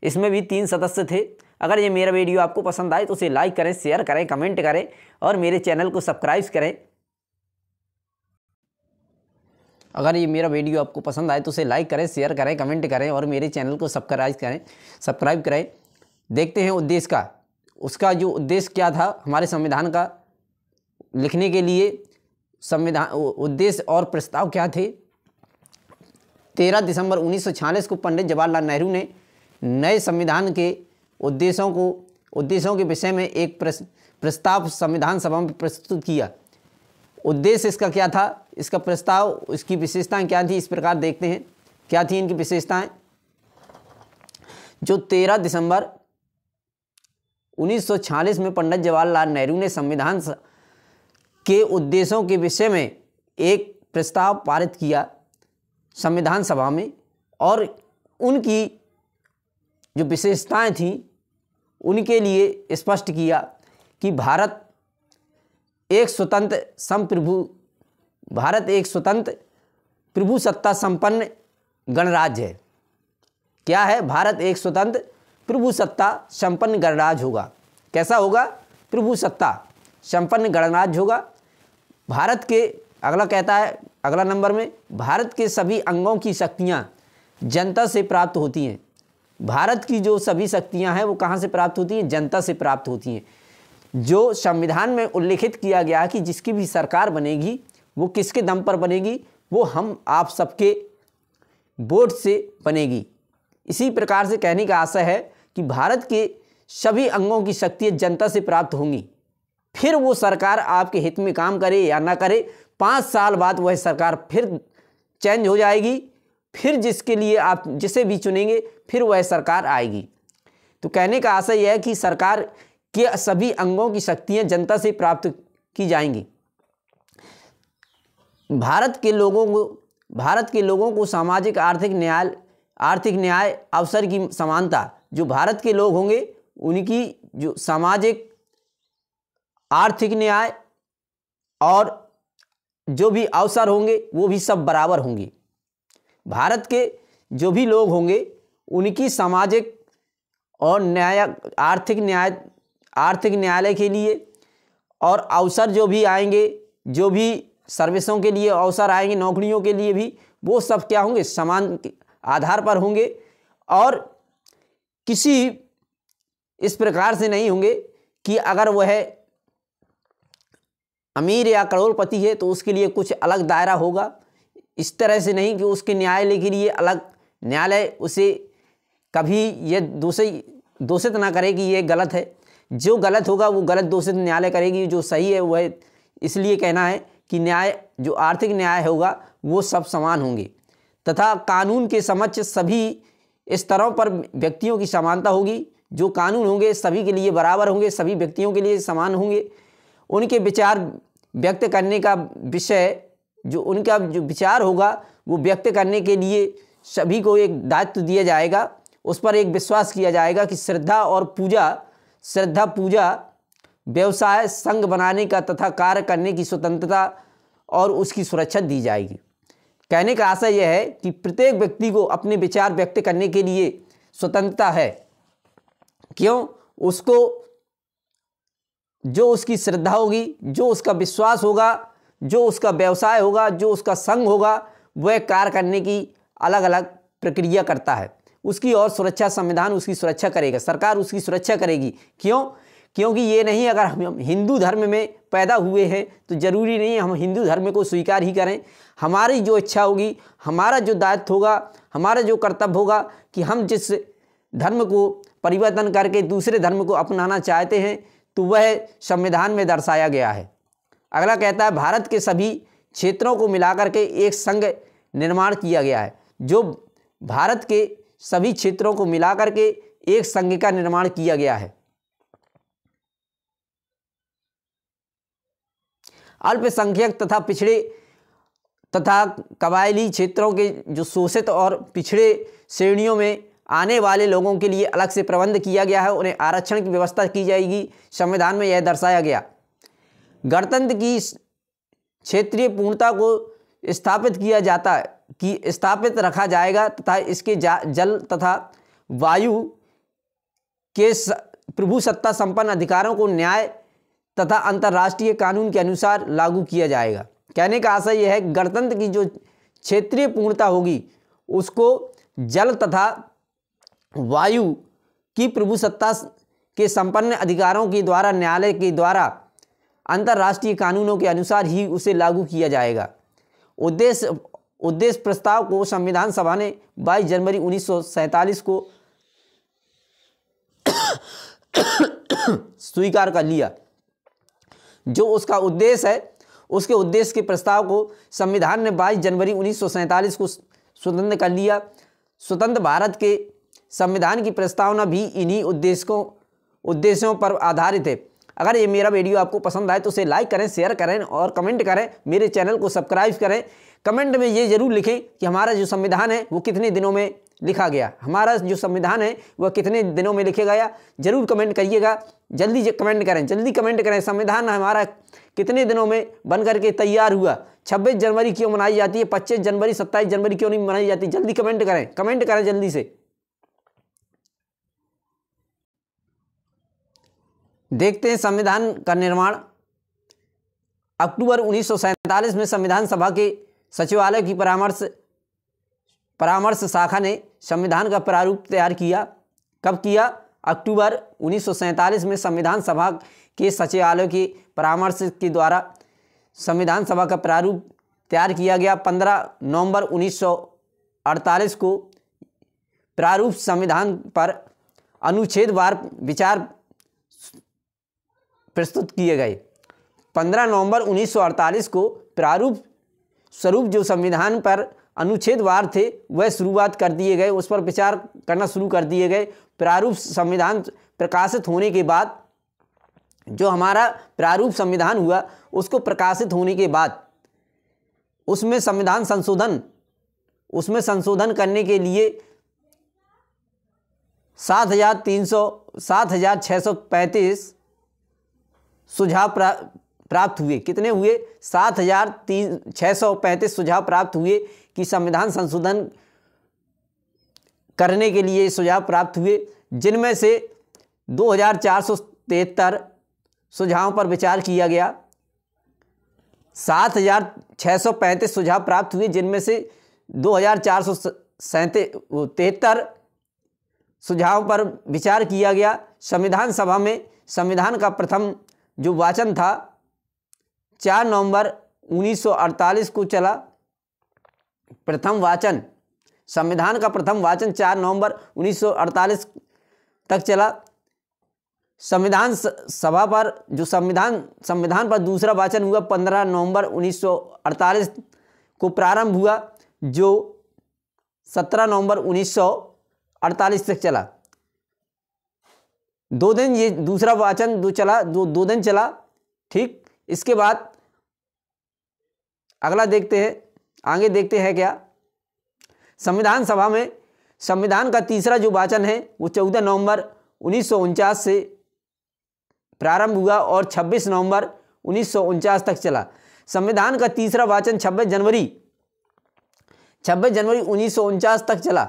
इसमें भी 3 सदस्य थे। अगर ये मेरा वीडियो आपको पसंद आए तो उसे लाइक करें, शेयर करें, कमेंट करें और मेरे चैनल को सब्सक्राइब करें। अगर ये मेरा वीडियो आपको पसंद आए तो उसे लाइक करें, शेयर करें, कमेंट करें और मेरे चैनल को सब्सक्राइब करें। देखते हैं उद्देश्य का, उसका जो उद्देश्य क्या था हमारे संविधान का लिखने के लिए, संविधान उद्देश्य और प्रस्ताव क्या थे। 13 दिसंबर 1946 को पंडित जवाहरलाल नेहरू ने नए संविधान के उद्देश्यों के विषय में एक प्रस्ताव संविधान सभा में प्रस्तुत किया। उद्देश्य इसका क्या था, इसका प्रस्ताव, इसकी विशेषताएं क्या थी, इस प्रकार देखते हैं क्या थी इनकी विशेषताएं। जो 13 दिसंबर 1946 में पंडित जवाहरलाल नेहरू ने संविधान के उद्देश्यों के विषय में एक प्रस्ताव पारित किया संविधान सभा में, और उनकी जो विशेषताएं थीं उनके लिए स्पष्ट किया कि भारत एक स्वतंत्र प्रभु सत्ता संपन्न गणराज्य है। क्या है? भारत एक स्वतंत्र प्रभु सत्ता संपन्न गणराज्य होगा। कैसा होगा? प्रभु सत्ता संपन्न गणराज्य होगा। भारत के, अगला कहता है अगला नंबर में, भारत के सभी अंगों की शक्तियां जनता से प्राप्त होती हैं। भारत की जो सभी शक्तियां हैं वो कहाँ से प्राप्त होती हैं? जनता से प्राप्त होती हैं। जो संविधान में उल्लिखित किया गया कि जिसकी भी सरकार बनेगी वो किसके दम पर बनेगी? वो हम आप सबके वोट से बनेगी। इसी प्रकार से कहने का आशय है कि भारत के सभी अंगों की शक्तियाँ जनता से प्राप्त होंगी। फिर वो सरकार आपके हित में काम करे या ना करे, 5 साल बाद वह सरकार फिर चेंज हो जाएगी। फिर जिसके लिए आप जिसे भी चुनेंगे फिर वह सरकार आएगी। तो कहने का आशय यह है कि सरकार के सभी अंगों की शक्तियाँ जनता से प्राप्त की जाएंगी। भारत के लोगों को सामाजिक आर्थिक न्याय अवसर की समानता, जो भारत के लोग होंगे उनकी जो सामाजिक आर्थिक न्याय और जो भी अवसर होंगे वो भी सब बराबर होंगे। भारत के जो भी लोग होंगे उनकी सामाजिक और आर्थिक न्यायालय के लिए, और अवसर जो भी आएंगे, जो भी सर्विसों के लिए अवसर आएंगे, नौकरियों के लिए भी, वो सब क्या होंगे, समान आधार पर होंगे और किसी इस प्रकार से नहीं होंगे कि अगर वह अमीर या करोड़पति है तो उसके लिए कुछ अलग दायरा होगा। इस तरह से नहीं कि उसके न्यायालय के लिए अलग न्यायालय उसे कभी ये दोषित ना करे कि ये गलत है। जो गलत होगा वो गलत दोषित न्यायालय करेगी, जो सही है वह, इसलिए कहना है कि न्याय, जो आर्थिक न्याय होगा वो सब समान होंगे तथा कानून के समक्ष सभी स्तरों पर व्यक्तियों की समानता होगी। जो कानून होंगे सभी के लिए बराबर होंगे, सभी व्यक्तियों के लिए समान होंगे। उनके विचार व्यक्त करने का विषय, जो उनका जो विचार होगा वो व्यक्त करने के लिए सभी को एक दायित्व दिया जाएगा। उस पर एक विश्वास किया जाएगा कि श्रद्धा पूजा व्यवसाय संघ बनाने का तथा कार्य करने की स्वतंत्रता और उसकी सुरक्षा दी जाएगी। कहने का आशय यह है कि प्रत्येक व्यक्ति को अपने विचार व्यक्त करने के लिए स्वतंत्रता है। क्यों? उसको जो उसकी श्रद्धा होगी, जो उसका विश्वास होगा, जो उसका व्यवसाय होगा, जो उसका संघ होगा, वह कार्य करने की अलग अलग प्रक्रिया करता है। उसकी और सुरक्षा संविधान उसकी सुरक्षा करेगा, सरकार उसकी सुरक्षा करेगी। क्यों? क्योंकि ये नहीं, अगर हम हिंदू धर्म में पैदा हुए हैं तो जरूरी नहीं हम हिंदू धर्म को स्वीकार ही करें। हमारी जो इच्छा होगी, हमारा जो दायित्व होगा, हमारा जो कर्तव्य होगा कि हम जिस धर्म को परिवर्तन करके दूसरे धर्म को अपनाना चाहते हैं तो वह संविधान में दर्शाया गया है। अगला कहता है भारत के सभी क्षेत्रों को मिलाकर के एक संघ निर्माण किया गया है। जो भारत के सभी क्षेत्रों को मिलाकर के एक संघ का निर्माण किया गया है। अल्पसंख्यक तथा पिछड़े तथा कबायली क्षेत्रों के जो शोषित और पिछड़े श्रेणियों में आने वाले लोगों के लिए अलग से प्रबंध किया गया है, उन्हें आरक्षण की व्यवस्था की जाएगी। संविधान में यह दर्शाया गया। गणतंत्र की क्षेत्रीय पूर्णता को स्थापित किया जाता है कि स्थापित रखा जाएगा तथा इसके जल तथा वायु के प्रभुसत्ता संपन्न अधिकारों को न्याय तथा अंतर्राष्ट्रीय कानून के अनुसार लागू किया जाएगा। कहने का आशय यह है गणतंत्र की जो क्षेत्रीय पूर्णता होगी उसको जल तथा वायु की प्रभुसत्ता के संपन्न अधिकारों के द्वारा, न्यायालय के द्वारा, अंतर्राष्ट्रीय कानूनों के अनुसार ही उसे लागू किया जाएगा। उद्देश्य प्रस्ताव को संविधान सभा ने 22 जनवरी 1947 को स्वीकार कर लिया। जो उसका उद्देश्य है, उसके उद्देश्य के प्रस्ताव को संविधान ने 22 जनवरी 1947 को स्वतंत्र कर लिया। स्वतंत्र भारत के संविधान की प्रस्तावना भी इन्हीं उद्देश्यों पर आधारित है। अगर ये मेरा वीडियो आपको पसंद आए तो उसे लाइक करें, शेयर करें और कमेंट करें। मेरे चैनल को सब्सक्राइब करें। कमेंट में ये जरूर लिखें कि हमारा जो संविधान है वो कितने दिनों में लिखा गया, हमारा जो संविधान है वह कितने दिनों में लिखा गया। जरूर कमेंट करिएगा, जल्दी कमेंट करें। संविधान हमारा कितने दिनों में बन करके तैयार हुआ। 26 जनवरी क्यों मनाई जाती है, 25 जनवरी 27 जनवरी क्यों नहीं मनाई जाती? जल्दी कमेंट करें जल्दी से। देखते हैं संविधान का निर्माण। अक्टूबर 1947 में संविधान सभा के सचिवालय की परामर्श शाखा ने संविधान का प्रारूप तैयार किया। कब किया? अक्टूबर 1947 में संविधान सभा के सचिवालय के परामर्श के द्वारा संविधान सभा का प्रारूप तैयार किया गया। 15 नवंबर 1948 को प्रारूप संविधान पर अनुच्छेदवार विचार प्रस्तुत किए गए। 15 नवंबर 1948 को प्रारूप स्वरूप जो संविधान पर अनुच्छेदवार थे वह शुरुआत कर दिए गए, उस पर विचार करना शुरू कर दिए गए। प्रारूप संविधान प्रकाशित होने के बाद, जो हमारा प्रारूप संविधान हुआ उसको प्रकाशित होने के बाद उसमें संशोधन करने के लिए 7,635 सुझाव प्राप्त हुए। कितने हुए? 7,635 सुझाव प्राप्त हुए कि संविधान संशोधन करने के लिए सुझाव प्राप्त हुए। जिनमें से 2473 सुझावों पर विचार किया गया। 7635 सुझाव प्राप्त हुए, जिनमें से 2473 सुझावों पर विचार किया गया। संविधान सभा में संविधान का प्रथम जो वाचन था 4 नवंबर 1948 को चला। प्रथम वाचन, संविधान का प्रथम वाचन 4 नवंबर 1948 तक चला। संविधान सभा पर जो संविधान पर दूसरा वाचन हुआ 15 नवंबर 1948 को प्रारंभ हुआ, जो 17 नवंबर 1948 तक चला। 2 दिन ये दूसरा वाचन जो चला, 2 दिन चला। ठीक, इसके बाद अगला देखते हैं, आगे देखते हैं क्या। संविधान सभा में संविधान का तीसरा जो वाचन है वो 14 नवंबर 1949 से प्रारंभ हुआ और 26 नवंबर 1949 तक चला। संविधान का तीसरा वाचन 26 जनवरी 1949 तक चला।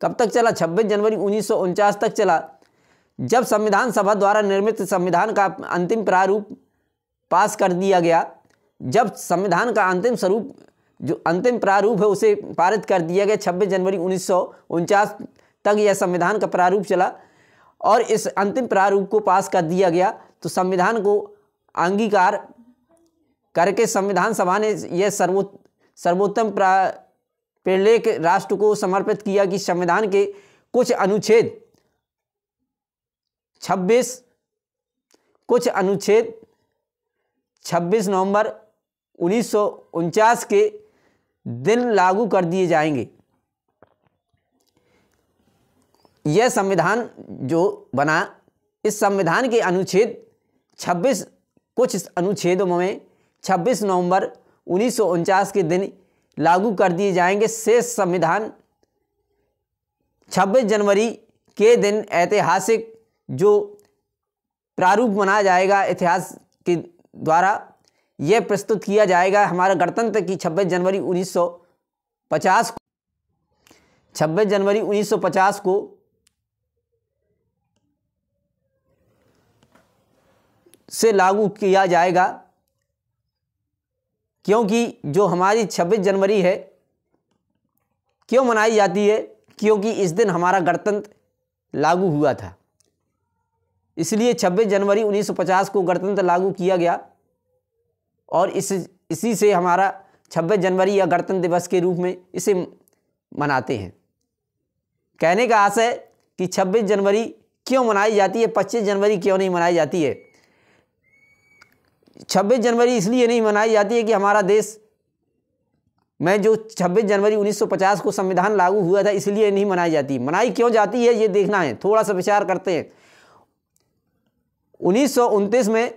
कब तक चला? 26 जनवरी 1949 तक चला, जब संविधान सभा द्वारा निर्मित संविधान का अंतिम प्रारूप पास कर दिया गया। जब संविधान का अंतिम प्रारूप है उसे पारित कर दिया गया 26 जनवरी 1949 तक यह संविधान का प्रारूप चला और इस अंतिम प्रारूप को पास कर दिया गया। तो संविधान को अंगीकार करके संविधान सभा ने यह सर्वोत्तम प्रलेख राष्ट्र को समर्पित किया कि संविधान के कुछ अनुच्छेद 26 नवंबर 1949 के दिन लागू कर दिए जाएंगे। यह संविधान जो बना, इस संविधान के अनुच्छेद 26 कुछ अनुच्छेदों में 26 नवंबर 1949 के दिन लागू कर दिए जाएंगे। शेष संविधान 26 जनवरी के दिन ऐतिहासिक जो प्रारूप बनाया जाएगा इतिहास के द्वारा यह प्रस्तुत किया जाएगा। हमारा गणतंत्र की 26 जनवरी 1950 को से लागू किया जाएगा, क्योंकि जो हमारी 26 जनवरी है क्यों मनाई जाती है? क्योंकि इस दिन हमारा गणतंत्र लागू हुआ था, इसलिए 26 जनवरी 1950 को गणतंत्र लागू किया गया और इसी से हमारा 26 जनवरी या गणतंत्र दिवस के रूप में इसे मनाते हैं। कहने का आशय कि 26 जनवरी क्यों मनाई जाती है, 25 जनवरी क्यों नहीं मनाई जाती है? 26 जनवरी इसलिए नहीं मनाई जाती है कि हमारा देश में जो 26 जनवरी 1950 को संविधान लागू हुआ था इसलिए नहीं मनाई जाती। मनाई क्यों जाती है ये देखना है, थोड़ा सा विचार करते हैं। 1929 में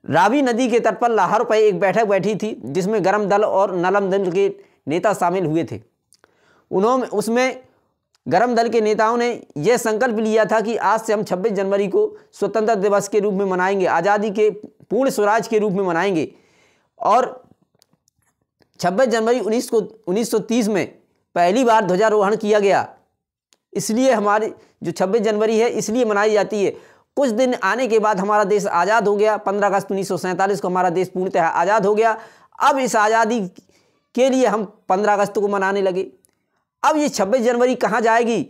रावी नदी के तट पर लाहौर पर एक बैठक बैठी थी जिसमें गरम दल और नरम दल के नेता शामिल हुए थे। उसमें गरम दल के नेताओं ने यह संकल्प लिया था कि आज से हम 26 जनवरी को स्वतंत्रता दिवस के रूप में मनाएंगे, आज़ादी के पूर्ण स्वराज के रूप में मनाएंगे। और 26 जनवरी 1930 में पहली बार ध्वजारोहण किया गया, इसलिए हमारी जो 26 जनवरी है इसलिए मनाई जाती है। कुछ दिन आने के बाद हमारा देश आज़ाद हो गया। 15 अगस्त 1947 को हमारा देश पूर्णतः आज़ाद हो गया। अब इस आज़ादी के लिए हम 15 अगस्त को मनाने लगे। अब ये 26 जनवरी कहाँ जाएगी?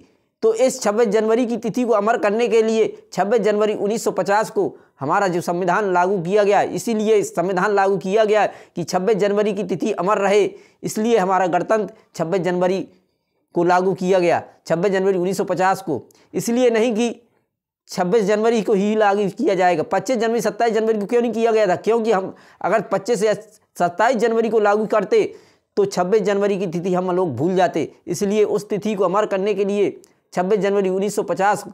तो इस 26 जनवरी की तिथि को अमर करने के लिए 26 जनवरी 1950 को हमारा जो संविधान लागू किया गया, इसीलिए संविधान लागू किया गया कि 26 जनवरी की तिथि अमर रहे, इसलिए हमारा गणतंत्र 26 जनवरी को लागू किया गया, 26 जनवरी 1950 को। इसलिए नहीं कि 26 जनवरी को ही लागू किया जाएगा। 25 जनवरी 27 जनवरी को क्यों नहीं किया गया था? क्योंकि हम अगर 25 या 27 जनवरी को लागू करते तो 26 जनवरी की तिथि हम लोग भूल जाते। इसलिए उस तिथि को अमर करने के लिए 26 जनवरी 1950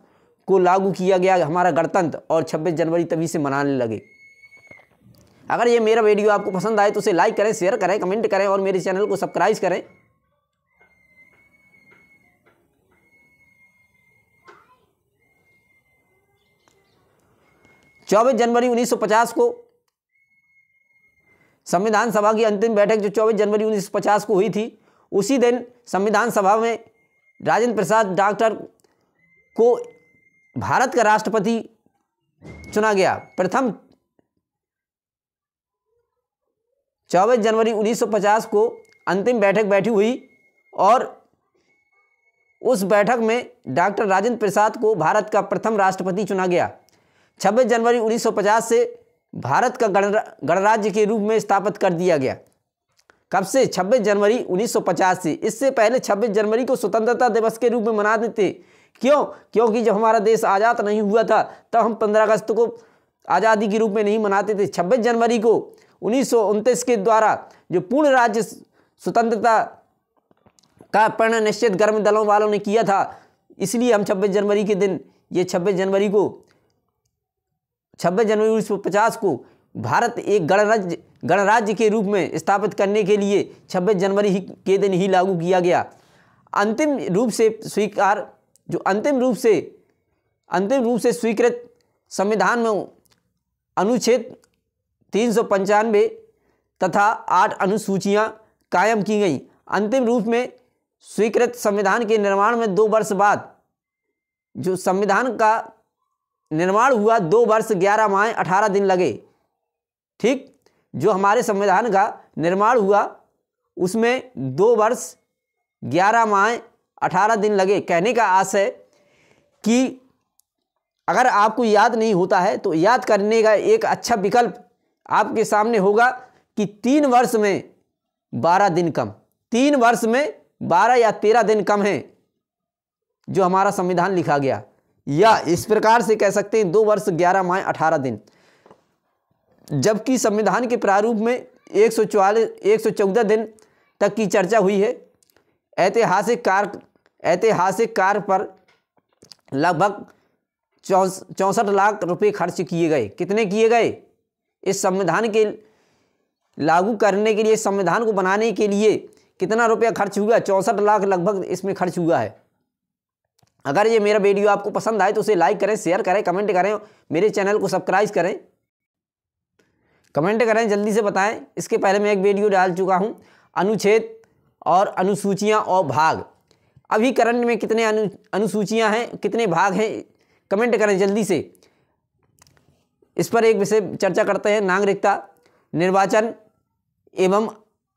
को लागू किया गया हमारा गणतंत्र, और 26 जनवरी तभी से मनाने लगे। अगर ये मेरा वीडियो आपको पसंद आए तो उसे लाइक करें, शेयर करें, कमेंट करें और मेरे चैनल को सब्सक्राइब करें। चौबीस जनवरी 1950 को संविधान सभा की अंतिम बैठक जो 24 जनवरी 1950 को हुई थी, उसी दिन संविधान सभा में राजेंद्र प्रसाद डॉक्टर को भारत का राष्ट्रपति चुना गया। प्रथम 24 जनवरी 1950 को अंतिम बैठक बैठी हुई और उस बैठक में डॉक्टर राजेंद्र प्रसाद को भारत का प्रथम राष्ट्रपति चुना गया। 26 जनवरी 1950 से भारत का गणराज्य के रूप में स्थापित कर दिया गया। कब से? 26 जनवरी 1950 से। इससे पहले 26 जनवरी को स्वतंत्रता दिवस के रूप में मनाते थे। क्यों? क्योंकि जब हमारा देश आज़ाद नहीं हुआ था तब हम 15 अगस्त को आज़ादी के रूप में नहीं मनाते थे। 26 जनवरी को 1929 के द्वारा जो पूर्ण राज्य स्वतंत्रता का परिणय निश्चित गर्म दलों वालों ने किया था, इसलिए हम 26 जनवरी के दिन, ये 26 जनवरी 1950 को भारत एक गणराज्य के रूप में स्थापित करने के लिए 26 जनवरी के दिन ही लागू किया गया। अंतिम रूप से स्वीकृत संविधान में अनुच्छेद 395 तथा 8 अनुसूचियां कायम की गई। अंतिम रूप में स्वीकृत संविधान के निर्माण में 2 वर्ष बाद, जो संविधान का निर्माण हुआ 2 वर्ष 11 माह 18 दिन लगे। ठीक, जो हमारे संविधान का निर्माण हुआ उसमें 2 वर्ष 11 माह 18 दिन लगे। कहने का आशय कि अगर आपको याद नहीं होता है तो याद करने का एक अच्छा विकल्प आपके सामने होगा कि 3 वर्ष में 12 दिन कम, 3 वर्ष में 12 या 13 दिन कम है जो हमारा संविधान लिखा गया, या इस प्रकार से कह सकते हैं 2 वर्ष 11 माह 18 दिन। जबकि संविधान के प्रारूप में 114 दिन तक की चर्चा हुई है। ऐतिहासिक कार्य पर लगभग 64 लाख रुपए खर्च किए गए। कितने किए गए? इस संविधान के लागू करने के लिए, संविधान को बनाने के लिए कितना रुपया खर्च हुआ? 64 लाख लगभग इसमें खर्च हुआ है। अगर ये मेरा वीडियो आपको पसंद आए तो उसे लाइक करें, शेयर करें, कमेंट करें, मेरे चैनल को सब्सक्राइब करें, कमेंट करें, जल्दी से बताएं। इसके पहले मैं एक वीडियो डाल चुका हूं, अनुच्छेद और अनुसूचियां और भाग। अभी करंट में कितने अनुसूचियां हैं, कितने भाग हैं, कमेंट करें जल्दी से। इस पर एक विषय चर्चा करते हैं, नागरिकता, निर्वाचन एवं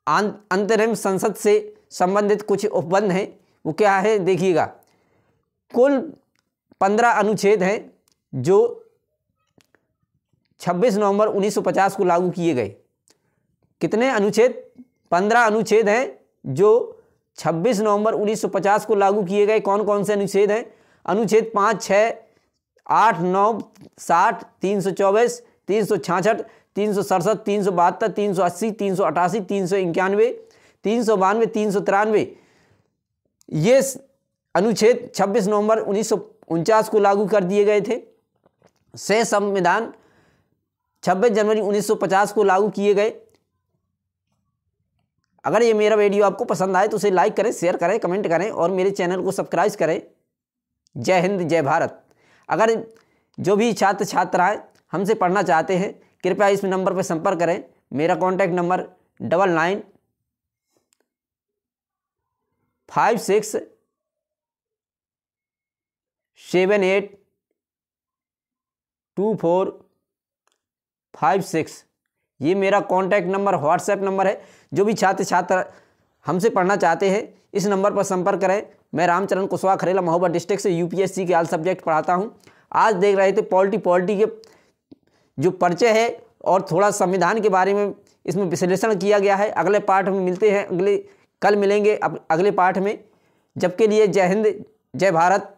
अंतरिम संसद से संबंधित कुछ उपबंध हैं। वो क्या है देखिएगा। कुल 15 अनुच्छेद हैं जो 26 नवंबर 1950 को लागू किए गए। कितने अनुच्छेद? 15 अनुच्छेद हैं जो 26 नवंबर 1950 को लागू किए गए। कौन कौन से अनुच्छेद हैं? अनुच्छेद 5, 6, 8, 9, 60, 324, 366, 367, 372, 380, 388, 391, 392, 393। ये अनुच्छेद 26 नवंबर 1949 को लागू कर दिए गए थे। से संविधान 26 जनवरी 1950 को लागू किए गए। अगर ये मेरा वीडियो आपको पसंद आए तो उसे लाइक करें, शेयर करें, कमेंट करें और मेरे चैनल को सब्सक्राइब करें। जय हिंद, जय भारत। अगर जो भी छात्र छात्राएं हमसे पढ़ना चाहते हैं कृपया इस नंबर पर संपर्क करें। मेरा कॉन्टैक्ट नंबर 9956782456। ये मेरा कॉन्टैक्ट नंबर, व्हाट्सएप नंबर है। जो भी छात्र छात्रा हमसे पढ़ना चाहते हैं इस नंबर पर संपर्क करें। मैं रामचरण कुशवाहा, खरेला, महोबा डिस्ट्रिक्ट से यूपीएससी के ऑल सब्जेक्ट पढ़ाता हूं। आज देख रहे थे पॉलिटी के जो परिचय है और थोड़ा संविधान के बारे में इसमें विश्लेषण किया गया है। अगले पार्ट में मिलते हैं, कल मिलेंगे अगले पार्ट में। जब के लिए जय हिंद, जय भारत।